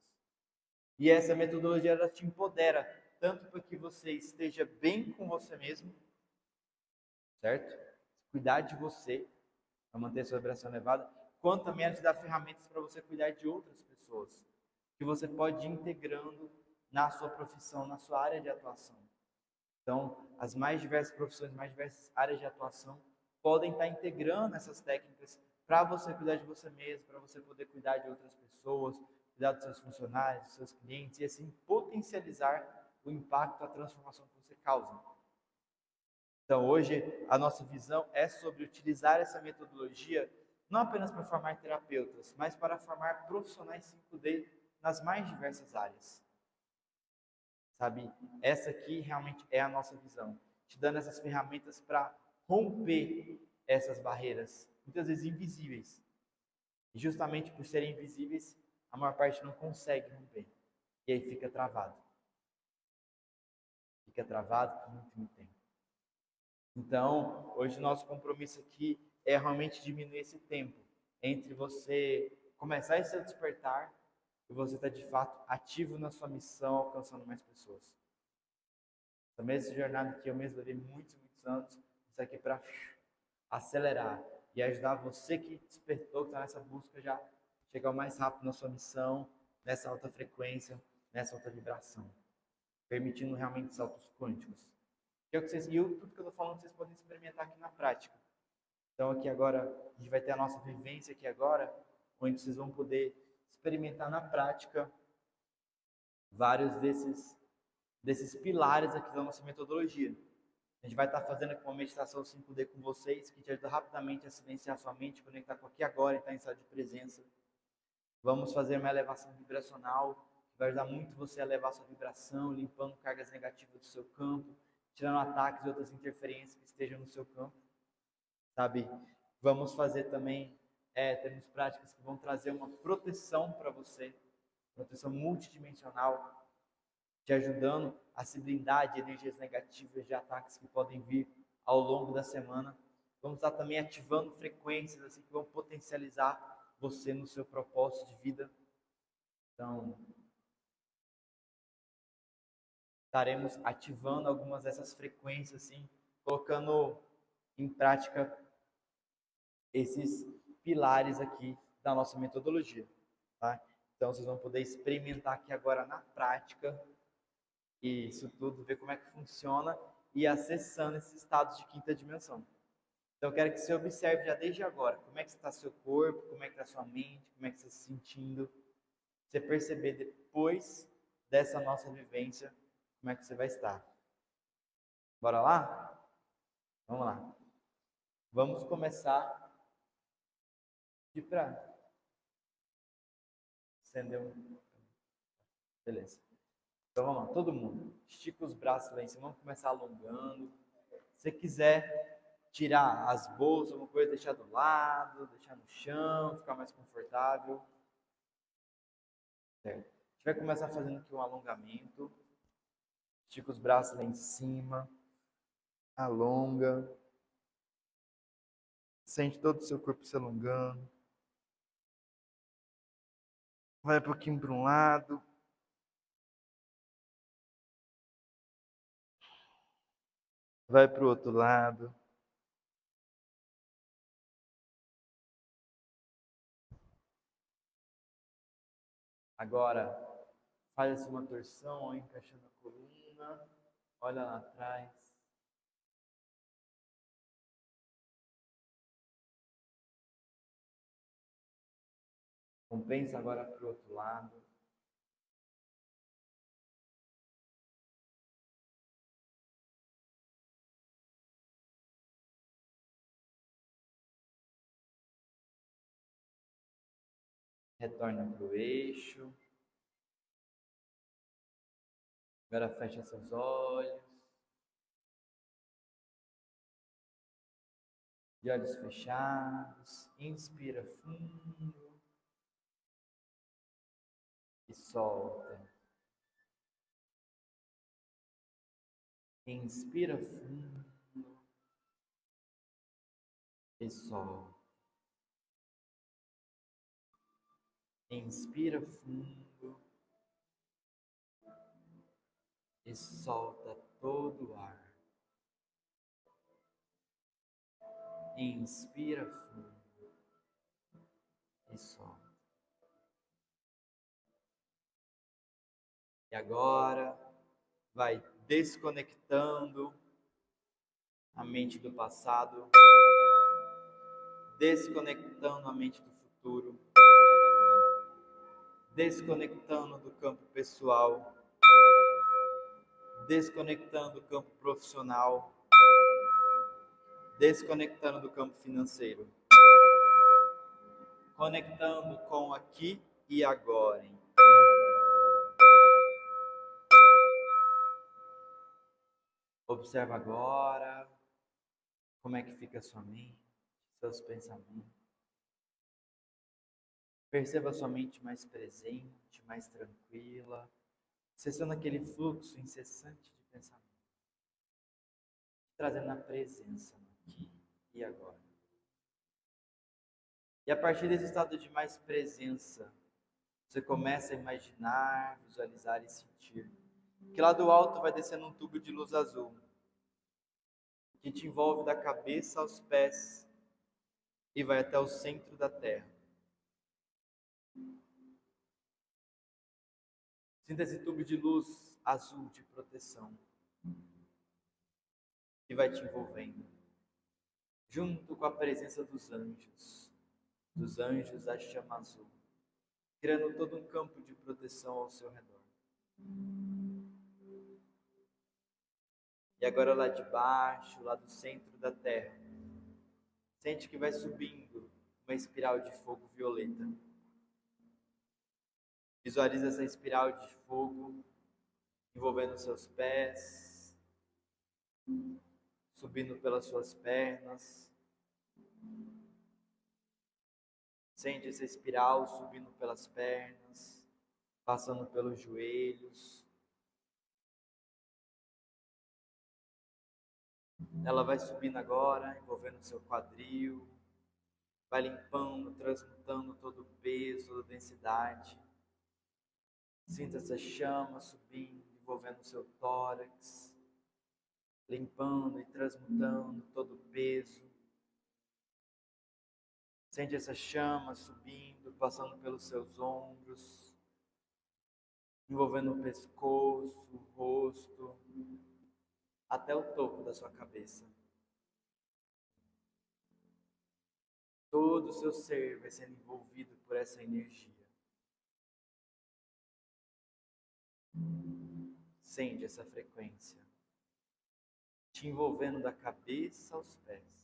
E essa metodologia, ela te empodera tanto para que você esteja bem com você mesmo, certo? Cuidar de você, para manter a sua vibração elevada, quanto também ela te dá ferramentas para você cuidar de outras pessoas, que você pode ir integrando na sua profissão, na sua área de atuação. Então, as mais diversas profissões, mais diversas áreas de atuação podem estar integrando essas técnicas para você cuidar de você mesmo, para você poder cuidar de outras pessoas, cuidar dos seus funcionários, dos seus clientes e assim potencializar o impacto, a transformação que você causa. Então, hoje, a nossa visão é sobre utilizar essa metodologia não apenas para formar terapeutas, mas para formar profissionais 5D nas mais diversas áreas. Sabe? Essa aqui realmente é a nossa visão, te dando essas ferramentas para romper essas barreiras, muitas vezes invisíveis. E justamente por serem invisíveis, a maior parte não consegue romper. E aí fica travado. Fica travado por muito tempo. Então, hoje o nosso compromisso aqui é realmente diminuir esse tempo entre você começar esse seu despertar e você estar de fato ativo na sua missão, alcançando mais pessoas. Também essa jornada que eu mesmo levei muitos anos, isso aqui para acelerar e ajudar você que despertou, que está nessa busca já, chegar o mais rápido na sua missão, nessa alta frequência, nessa alta vibração, permitindo realmente saltos quânticos. Que é o que vocês, e tudo que eu estou falando, vocês podem experimentar aqui na prática. Então aqui agora, a gente vai ter a nossa vivência aqui agora, onde vocês vão poder experimentar na prática vários desses pilares aqui da nossa metodologia. A gente vai estar fazendo aqui uma meditação 5D com vocês, que te ajuda rapidamente a silenciar sua mente, conectar com aqui agora e estar em estado de presença. Vamos fazer uma elevação vibracional, que vai ajudar muito você a elevar sua vibração, limpando cargas negativas do seu campo, tirando ataques e outras interferências que estejam no seu campo, sabe? Vamos fazer também, termos práticas que vão trazer uma proteção para você, proteção multidimensional, te ajudando a se blindar de energias negativas, de ataques que podem vir ao longo da semana. Vamos estar também ativando frequências assim que vão potencializar você no seu propósito de vida. Então, estaremos ativando algumas dessas frequências, assim, colocando em prática esses pilares aqui da nossa metodologia, tá? Então, vocês vão poder experimentar aqui agora na prática isso tudo, ver como é que funciona e acessando esses estados de quinta dimensão. Então, eu quero que você observe já desde agora como é que está seu corpo, como é que está sua mente, como é que você está se sentindo. Você perceber depois dessa nossa vivência como é que você vai estar. Bora lá? Vamos lá. Vamos começar de pra acender um. Beleza. Então vamos lá, todo mundo. Estica os braços lá em cima, vamos começar alongando. Se você quiser tirar as bolsas, alguma coisa, deixar do lado, deixar no chão, ficar mais confortável. Certo. A gente vai começar fazendo aqui um alongamento. Estica os braços lá em cima. Alonga. Sente todo o seu corpo se alongando. Vai um pouquinho para um lado. Vai para o outro lado. Agora, faz uma torção, ó, encaixando a coluna. Olha lá atrás. Compensa agora para o outro lado. Retorna para o eixo. Agora fecha seus olhos. De olhos fechados. Inspira fundo. E solta. Inspira fundo. E solta. Inspira fundo. E solta todo o ar. Inspira fundo e solta. E agora vai desconectando a mente do passado, desconectando a mente do futuro, desconectando do campo pessoal, desconectando do campo profissional, desconectando do campo financeiro, conectando com aqui e agora. Observa agora como é que fica a sua mente, seus pensamentos. Perceba a sua mente mais presente, mais tranquila, cessando aquele fluxo incessante de pensamento, trazendo a presença aqui e agora. E a partir desse estado de mais presença, você começa a imaginar, visualizar e sentir que lá do alto vai descendo um tubo de luz azul, que te envolve da cabeça aos pés e vai até o centro da Terra. Sinta esse tubo de luz azul de proteção que vai te envolvendo, junto com a presença dos anjos da chama azul, criando todo um campo de proteção ao seu redor. E agora lá de baixo, lá do centro da terra, sente que vai subindo uma espiral de fogo violeta. Visualiza essa espiral de fogo envolvendo seus pés, subindo pelas suas pernas. Sente essa espiral subindo pelas pernas, passando pelos joelhos. Ela vai subindo agora, envolvendo seu quadril, vai limpando, transmutando todo o peso, toda a densidade. Sinta essa chama subindo, envolvendo seu tórax, limpando e transmutando todo o peso. Sente essa chama subindo, passando pelos seus ombros, envolvendo o pescoço, o rosto, até o topo da sua cabeça. Todo o seu ser vai sendo envolvido por essa energia. Sente essa frequência, te envolvendo da cabeça aos pés.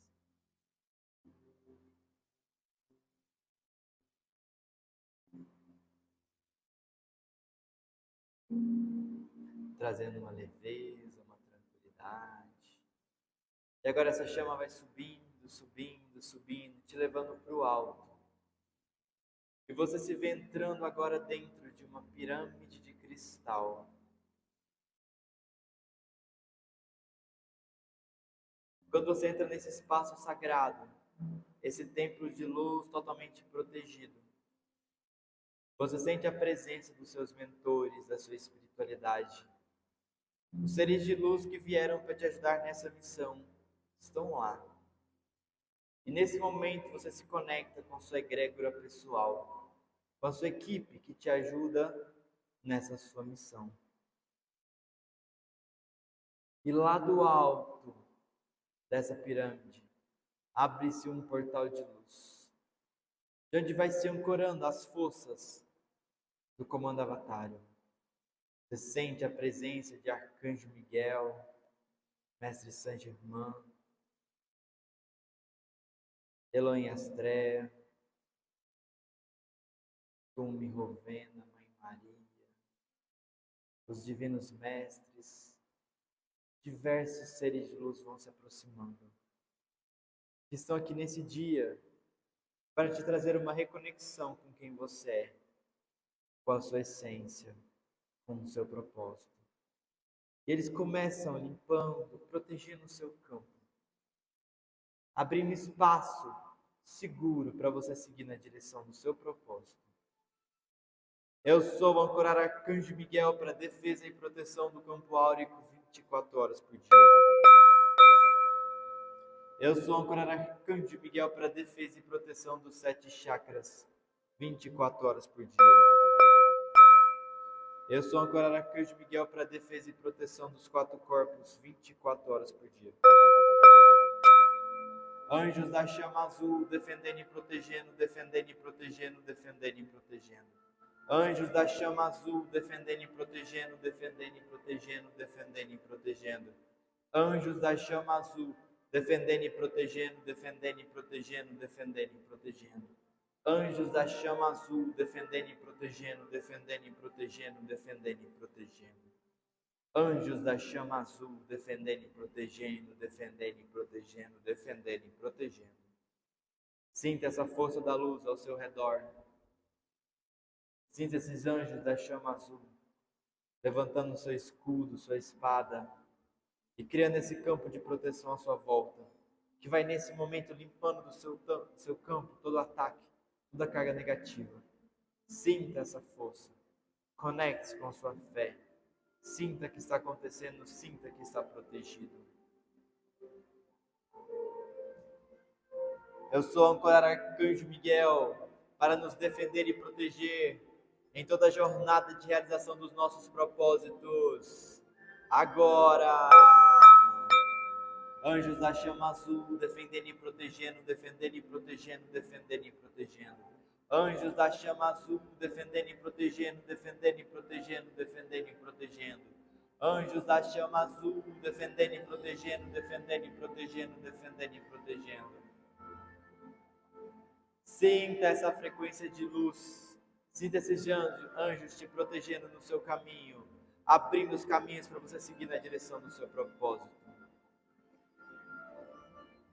Trazendo uma leveza, uma tranquilidade. E agora essa chama vai subindo, subindo, subindo, te levando para o alto. E você se vê entrando agora dentro de uma pirâmide de cristal. Quando você entra nesse espaço sagrado, esse templo de luz totalmente protegido, você sente a presença dos seus mentores, da sua espiritualidade. Os seres de luz que vieram para te ajudar nessa missão estão lá. E nesse momento você se conecta com sua egrégora pessoal, com a sua equipe que te ajuda nessa sua missão. E lá do alto dessa pirâmide, abre-se um portal de luz, de onde vai se ancorando as forças do comando avatário. Você sente a presença de Arcanjo Miguel, Mestre Saint-Germain, Elohim Astrea, Tumi Rovena, Mãe Maria, os divinos mestres, diversos seres de luz vão se aproximando, que estão aqui nesse dia para te trazer uma reconexão com quem você é, com a sua essência, com o seu propósito. E eles começam limpando, protegendo o seu campo, abrindo espaço seguro para você seguir na direção do seu propósito. Eu sou o ancorar Arcanjo Miguel para defesa e proteção do campo áurico 24 horas por dia. Eu sou o ancorar Arcanjo Miguel para defesa e proteção dos 7 chakras 24 horas por dia. Eu sou o ancorar Arcanjo Miguel para defesa e proteção dos 4 corpos 24 horas por dia. Anjos da chama azul, defendendo e protegendo, defendendo e protegendo, defendendo e protegendo. Anjos da chama azul, defendendo e protegendo, defendendo e protegendo, defendendo e protegendo. Anjos da chama azul, defendendo e protegendo, defendendo e protegendo, defendendo e protegendo. Anjos da chama azul, defendendo e protegendo, defendendo e protegendo, defendendo e protegendo. Anjos da chama azul, defendendo e protegendo, defendendo e protegendo, defendendo e protegendo. Sinta essa força da luz ao seu redor. Sinta esses anjos da chama azul, levantando seu escudo, sua espada, e criando esse campo de proteção à sua volta, que vai nesse momento limpando do seu campo todo ataque, toda carga negativa. Sinta essa força, conecte-se com a sua fé, sinta que está acontecendo, sinta que está protegido. Eu sou o ancorar Arcanjo Miguel para nos defender e proteger em toda a jornada de realização dos nossos propósitos. Agora! Anjos da chama azul, defendendo e protegendo, defendendo e protegendo, defendendo e protegendo. Anjos da chama azul, defendendo e protegendo, defendendo e protegendo, defendendo e protegendo. Anjos da chama azul, defendendo e protegendo, defendendo e protegendo, defendendo e protegendo. Sinta essa frequência de luz. Sinta esses anjos te protegendo no seu caminho, abrindo os caminhos para você seguir na direção do seu propósito.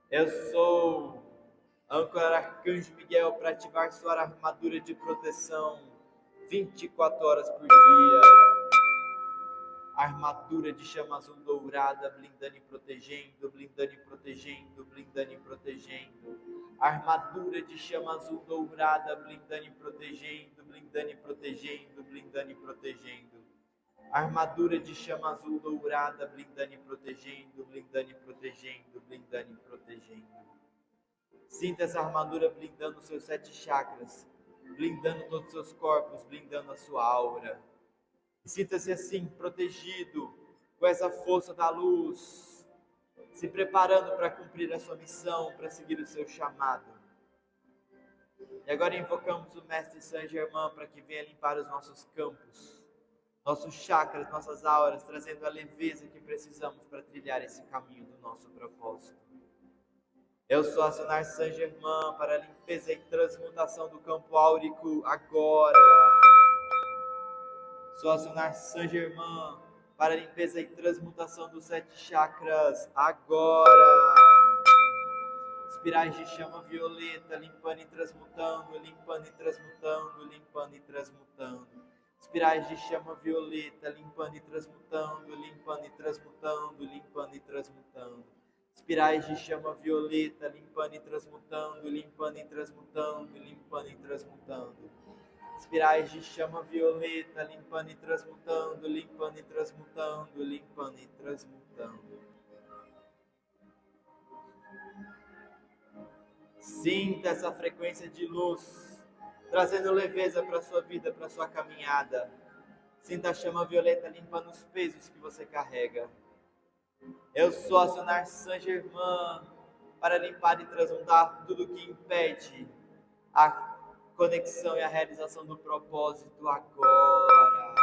Eu sou âncora Arcanjo Miguel para ativar sua armadura de proteção 24 horas por dia. Armadura de chama azul dourada, blindando e protegendo, blindando e protegendo, blindando e protegendo. Armadura de chama azul dourada, blindando e protegendo, blindando e protegendo, blindando e protegendo. Armadura de chama azul dourada, blindando e protegendo, blindando e protegendo, blindando e protegendo. Sinta essa armadura blindando os seus 7 chakras, blindando todos os seus corpos, blindando a sua aura. Sinta-se assim, protegido, com essa força da luz, se preparando para cumprir a sua missão, para seguir o seu chamado. E agora invocamos o Mestre Saint Germain para que venha limpar os nossos campos, nossos chakras, nossas auras, trazendo a leveza que precisamos para trilhar esse caminho do nosso propósito. Eu sou acionar Saint Germain para a limpeza e transmutação do campo áurico agora. Sou acionar Saint Germain para a limpeza e transmutação dos 7 chakras agora. Espirais de chama violeta, limpando e transmutando, limpando e transmutando, limpando e transmutando. Espirais de chama violeta, limpando e transmutando, limpando e transmutando, limpando e transmutando. Espirais de chama violeta, limpando e transmutando, limpando e transmutando, limpando e transmutando. Espirais de chama violeta, limpando e transmutando, limpando e transmutando, limpando e transmutando. Sinta essa frequência de luz, trazendo leveza para a sua vida, para a sua caminhada. Sinta a chama violeta limpando os pesos que você carrega. Eu sou acionar Saint Germain para limpar e transmutar tudo que impede a conexão e a realização do propósito agora.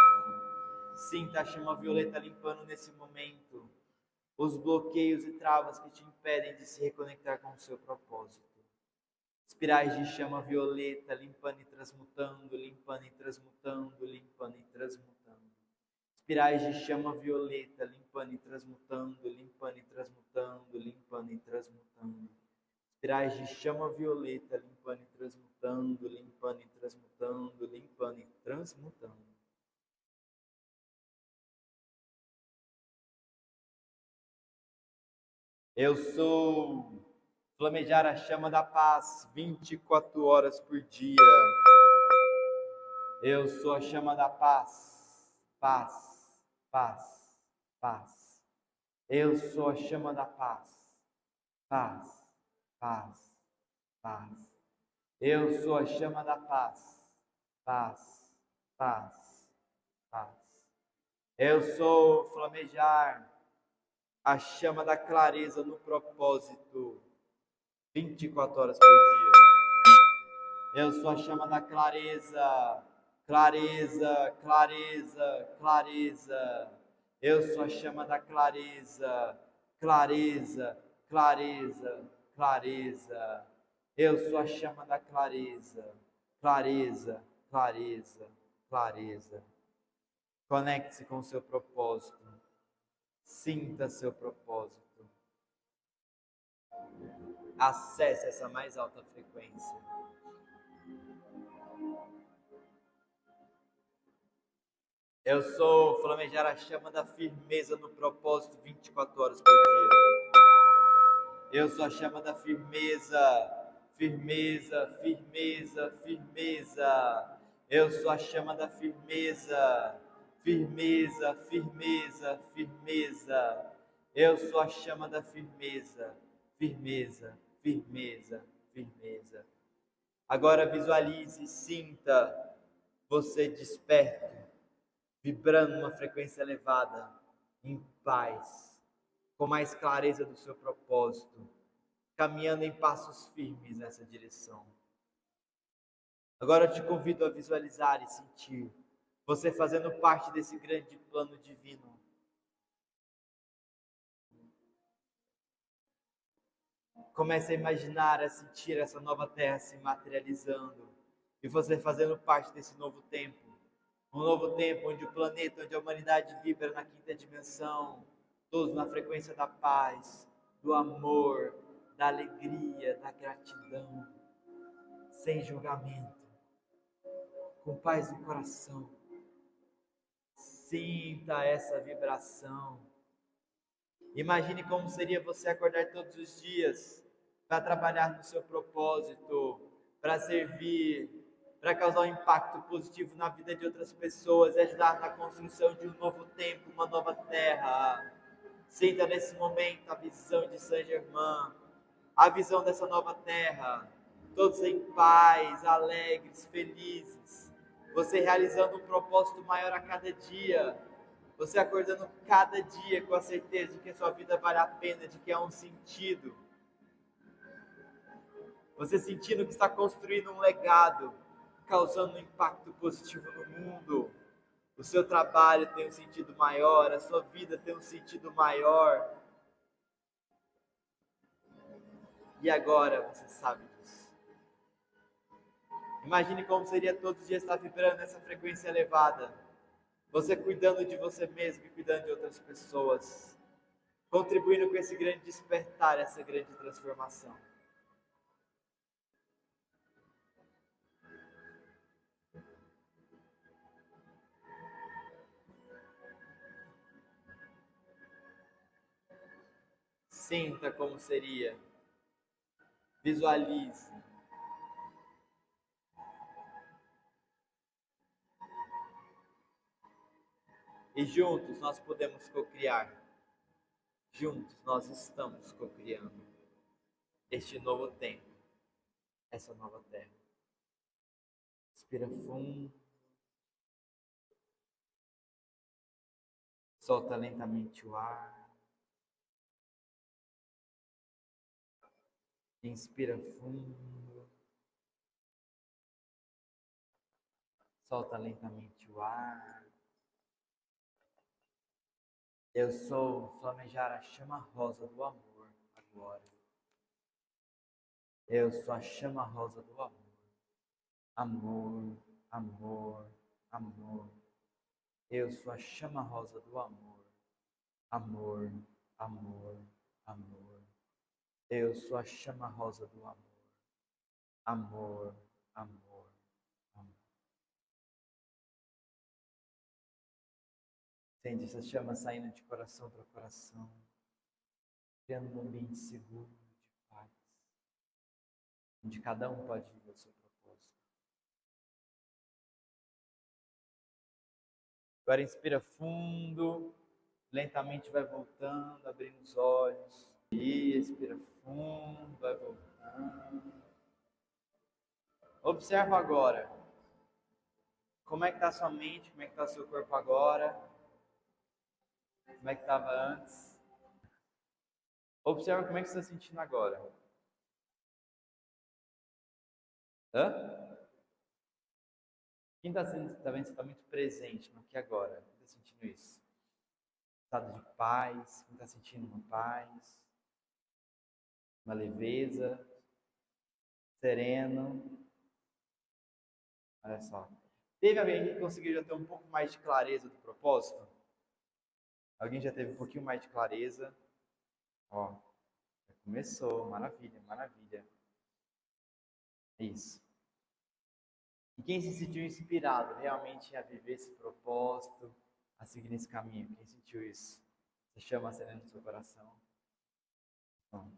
Sinta a chama violeta limpando nesse momento os bloqueios e travas que te impedem de se reconectar com o seu propósito. Espirais de chama violeta limpando e transmutando, limpando e transmutando, limpando e transmutando. Espirais de chama violeta limpando e transmutando, limpando e transmutando, limpando e transmutando. Espirais de chama violeta limpando e transmutando, limpando e transmutando, limpando e transmutando. Eu sou flamejar a chama da paz 24 horas por dia. Eu sou a chama da paz, paz, paz, paz. Eu sou a chama da paz, paz, paz, paz. Eu sou a chama da paz, paz, paz, paz. Eu sou flamejar a chama da clareza no propósito 24 horas por dia. Eu sou a chama da clareza, clareza, clareza, clareza. Eu sou a chama da clareza, clareza, clareza, clareza. Eu sou a chama da clareza, clareza, clareza, clareza. Conecte-se com o seu propósito. Sinta seu propósito. Acesse essa mais alta frequência. Eu sou flamejar a chama da firmeza no propósito 24 horas por dia. Eu sou a chama da firmeza, firmeza, firmeza, firmeza. Eu sou a chama da firmeza, firmeza, firmeza, firmeza. Eu sou a chama da firmeza, firmeza, firmeza, firmeza. Agora visualize e sinta você desperto, vibrando uma frequência elevada, em paz, com mais clareza do seu propósito, caminhando em passos firmes nessa direção. Agora eu te convido a visualizar e sentir você fazendo parte desse grande plano divino. Comece a imaginar, a sentir essa nova terra se materializando e você fazendo parte desse novo tempo. Um novo tempo onde o planeta, onde a humanidade vibra na quinta dimensão, todos na frequência da paz, do amor, da alegria, da gratidão, sem julgamento, com paz no coração. Sinta essa vibração. Imagine como seria você acordar todos os dias para trabalhar no seu propósito, para servir, para causar um impacto positivo na vida de outras pessoas e ajudar na construção de um novo tempo, uma nova terra. Sinta nesse momento a visão de Saint-Germain, a visão dessa nova terra, todos em paz, alegres, felizes, você realizando um propósito maior a cada dia, você acordando cada dia com a certeza de que a sua vida vale a pena, de que há um sentido, você sentindo que está construindo um legado, causando um impacto positivo no mundo. O seu trabalho tem um sentido maior, a sua vida tem um sentido maior. E agora você sabe disso. Imagine como seria todos os dias estar vibrando nessa frequência elevada. Você cuidando de você mesmo e cuidando de outras pessoas. Contribuindo com esse grande despertar, essa grande transformação. Sinta como seria. Visualize. E juntos nós podemos cocriar. Juntos nós estamos cocriando este novo tempo, essa nova terra. Respira fundo. Solta lentamente o ar. Inspira fundo. Solta lentamente o ar. Eu sou flamejar a chama rosa do amor agora. Eu sou a chama rosa do amor. Amor, amor, amor. Eu sou a chama rosa do amor. Amor, amor, amor. Eu sou a chama rosa do amor. Amor, amor, amor. Sente essa chama saindo de coração para coração, criando um ambiente seguro, de paz, onde cada um pode viver o seu propósito. Agora inspira fundo, lentamente vai voltando, abrindo os olhos. E expira fundo, vai voltando. Observa agora. Como é que está a sua mente? Como é que está o seu corpo agora? Como é que estava antes? Observa como é que você está sentindo agora. Hã? Quem está vendo, você está muito presente no que agora? Quem está sentindo isso? Estado de paz, quem está sentindo uma paz, uma leveza, sereno. Olha só. Teve alguém que conseguiu já ter um pouco mais de clareza do propósito? Alguém já teve um pouquinho mais de clareza? Ó, já começou, maravilha, maravilha. Isso. E quem se sentiu inspirado realmente a viver esse propósito, a seguir nesse caminho? Quem sentiu isso? Você chama acendendo no seu coração? Pronto.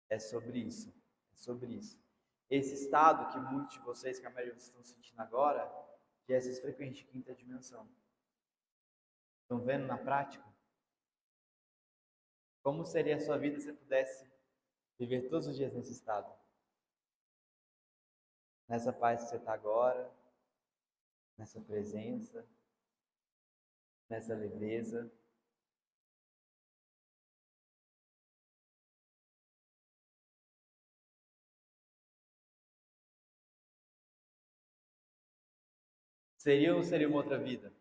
É sobre isso. É sobre isso. Esse estado que muitos de vocês, que a maioria de vocês estão sentindo agora, de essas frequências de quinta dimensão. Estão vendo na prática? Como seria a sua vida se você pudesse viver todos os dias nesse estado? Nessa paz que você está agora, nessa presença, nessa leveza. Seria ou não seria uma outra vida?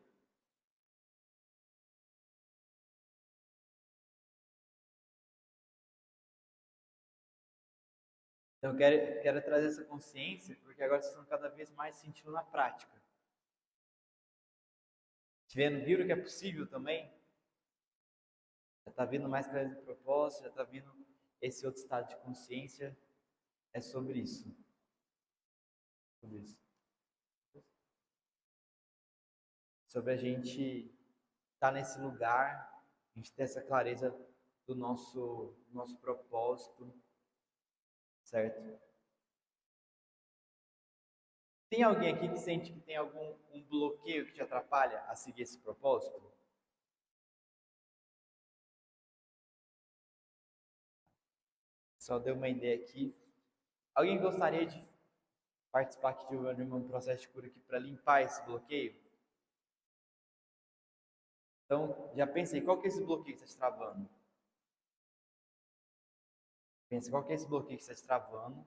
Então, eu quero trazer essa consciência, porque agora vocês estão cada vez mais sentindo na prática. Viram que é possível também? Já está vindo mais clareza de propósito, já está vindo esse outro estado de consciência. É sobre isso. Sobre isso. Sobre a gente estar nesse lugar, a gente ter essa clareza do nosso propósito, certo? Tem alguém aqui que sente que tem algum bloqueio que te atrapalha a seguir esse propósito? Só deu uma ideia aqui. Alguém gostaria de participar aqui de um processo de cura aqui para limpar esse bloqueio? Então, já pensei, qual que é esse bloqueio que está te travando? Pensa, qual que é esse bloqueio que está te travando?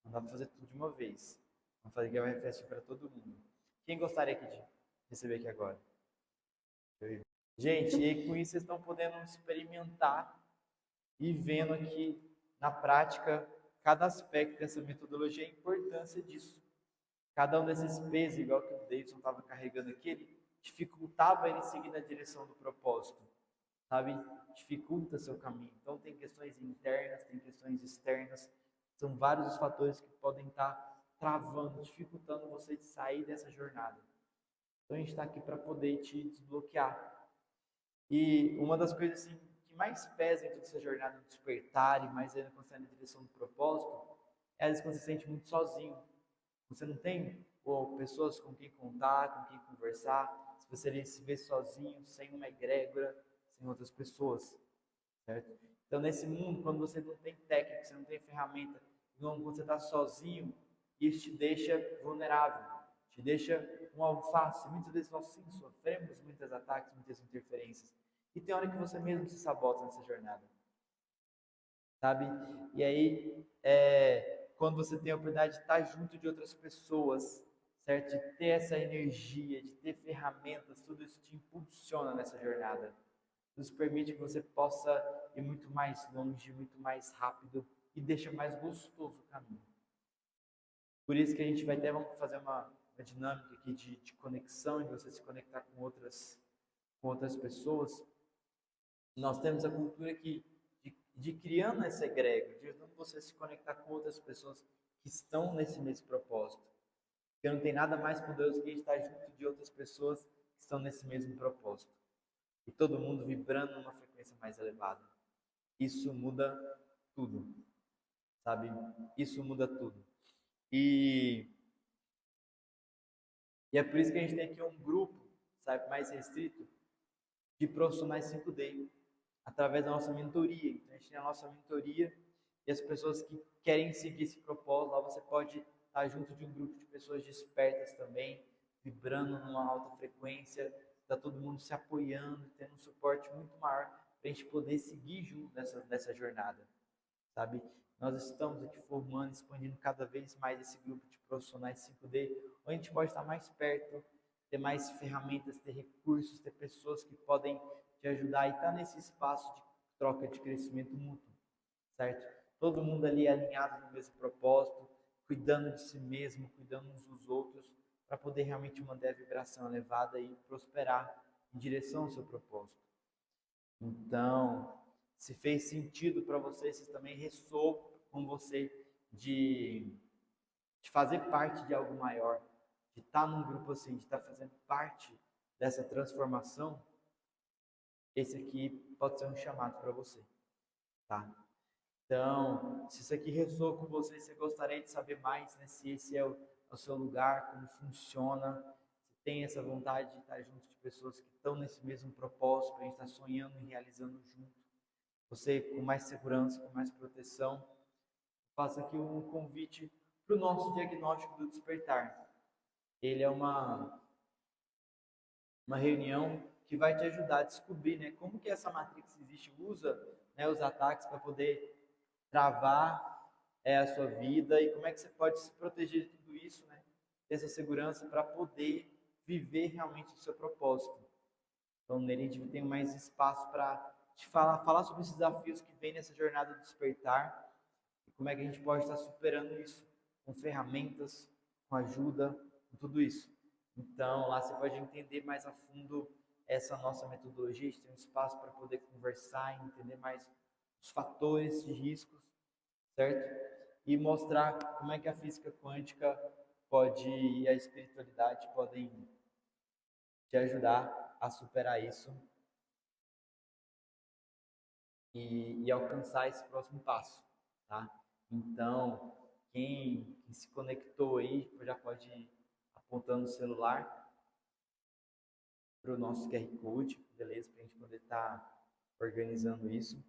Não dá para fazer tudo de uma vez. Vamos fazer que vai refletir para todo mundo. Quem gostaria aqui de receber aqui agora? Gente, e com isso vocês estão podendo experimentar e vendo aqui na prática cada aspecto dessa metodologia, a importância disso. Cada um desses pesos, igual que o Davidson estava carregando aqui, ele dificultava ele seguir na direção do propósito, sabe? Dificulta seu caminho. Então tem questões internas, tem questões externas, são vários os fatores que podem estar travando, dificultando você de sair dessa jornada. Então a gente está aqui para poder te desbloquear. E uma das coisas assim, que mais pesa em toda essa jornada de despertar e mais ainda quando você está na direção do propósito, é às vezes quando você se sente muito sozinho. Você não tem pessoas com quem contar, com quem conversar, se você se vê sozinho, sem uma egrégora, sem outras pessoas, certo? Então, nesse mundo, quando você não tem técnica, você não tem ferramenta, quando você está sozinho, isso te deixa vulnerável, te deixa um alface. Muitas vezes nós sim sofremos muitos ataques, muitas interferências. E tem hora que você mesmo se sabota nessa jornada, sabe? E aí, quando você tem a oportunidade de estar junto de outras pessoas, certo? De ter essa energia, de ter ferramentas, tudo isso te impulsiona nessa jornada. Nos permite que você possa ir muito mais longe, muito mais rápido e deixa mais gostoso o caminho. Por isso que a gente vai até vamos fazer uma dinâmica aqui de conexão, de você se conectar com outras pessoas. Nós temos a cultura que de criando essa egrégora, de você se conectar com outras pessoas que estão nesse mesmo propósito. Porque não tem nada mais poderoso que a gente estar junto de outras pessoas que estão nesse mesmo propósito. E todo mundo vibrando numa frequência mais elevada. Isso muda tudo, sabe? Isso muda tudo. E é por isso que a gente tem aqui um grupo, sabe, mais restrito, de profissionais 5D, através da nossa mentoria. Então, a gente tem a nossa mentoria e as pessoas que querem seguir esse propósito, lá você pode estar junto de um grupo de pessoas despertas também, vibrando numa alta frequência, está todo mundo se apoiando, tendo um suporte muito maior para a gente poder seguir junto nessa jornada, sabe? Nós estamos aqui formando, expandindo cada vez mais esse grupo de profissionais 5D, onde a gente pode estar mais perto, ter mais ferramentas, ter recursos, ter pessoas que podem te ajudar e estar nesse espaço de troca de crescimento mútuo, certo? Todo mundo ali alinhado no mesmo propósito, cuidando de si mesmo, cuidando uns dos outros, para poder realmente manter a vibração elevada e prosperar em direção ao seu propósito. Então, se fez sentido para você, se também ressoou com você de fazer parte de algo maior, de estar num grupo assim, de estar fazendo parte dessa transformação, esse aqui pode ser um chamado para você, tá? Então, se isso aqui ressoa com você, você gostaria de saber mais, né? Se esse é o seu lugar, como funciona, se tem essa vontade de estar junto de pessoas que estão nesse mesmo propósito, para a gente estar sonhando e realizando junto, você com mais segurança, com mais proteção, faço aqui um convite para o nosso diagnóstico do despertar. Ele é uma reunião que vai te ajudar a descobrir, né, como que essa matrix existe, usa, né, os ataques para poder travar a sua vida e como é que você pode se proteger de tudo isso, né, ter essa segurança para poder viver realmente o seu propósito. Então, nele a gente tem mais espaço para te falar sobre os desafios que vem nessa jornada do despertar e como é que a gente pode estar superando isso com ferramentas, com ajuda, com tudo isso. Então, lá você pode entender mais a fundo essa nossa metodologia, a gente tem um espaço para poder conversar e entender mais os fatores de riscos, certo? E mostrar como é que a física quântica pode e a espiritualidade podem te ajudar a superar isso e alcançar esse próximo passo, tá? Então, quem se conectou aí já pode ir apontando o celular para o nosso QR Code, beleza? Para a gente poder estar organizando isso.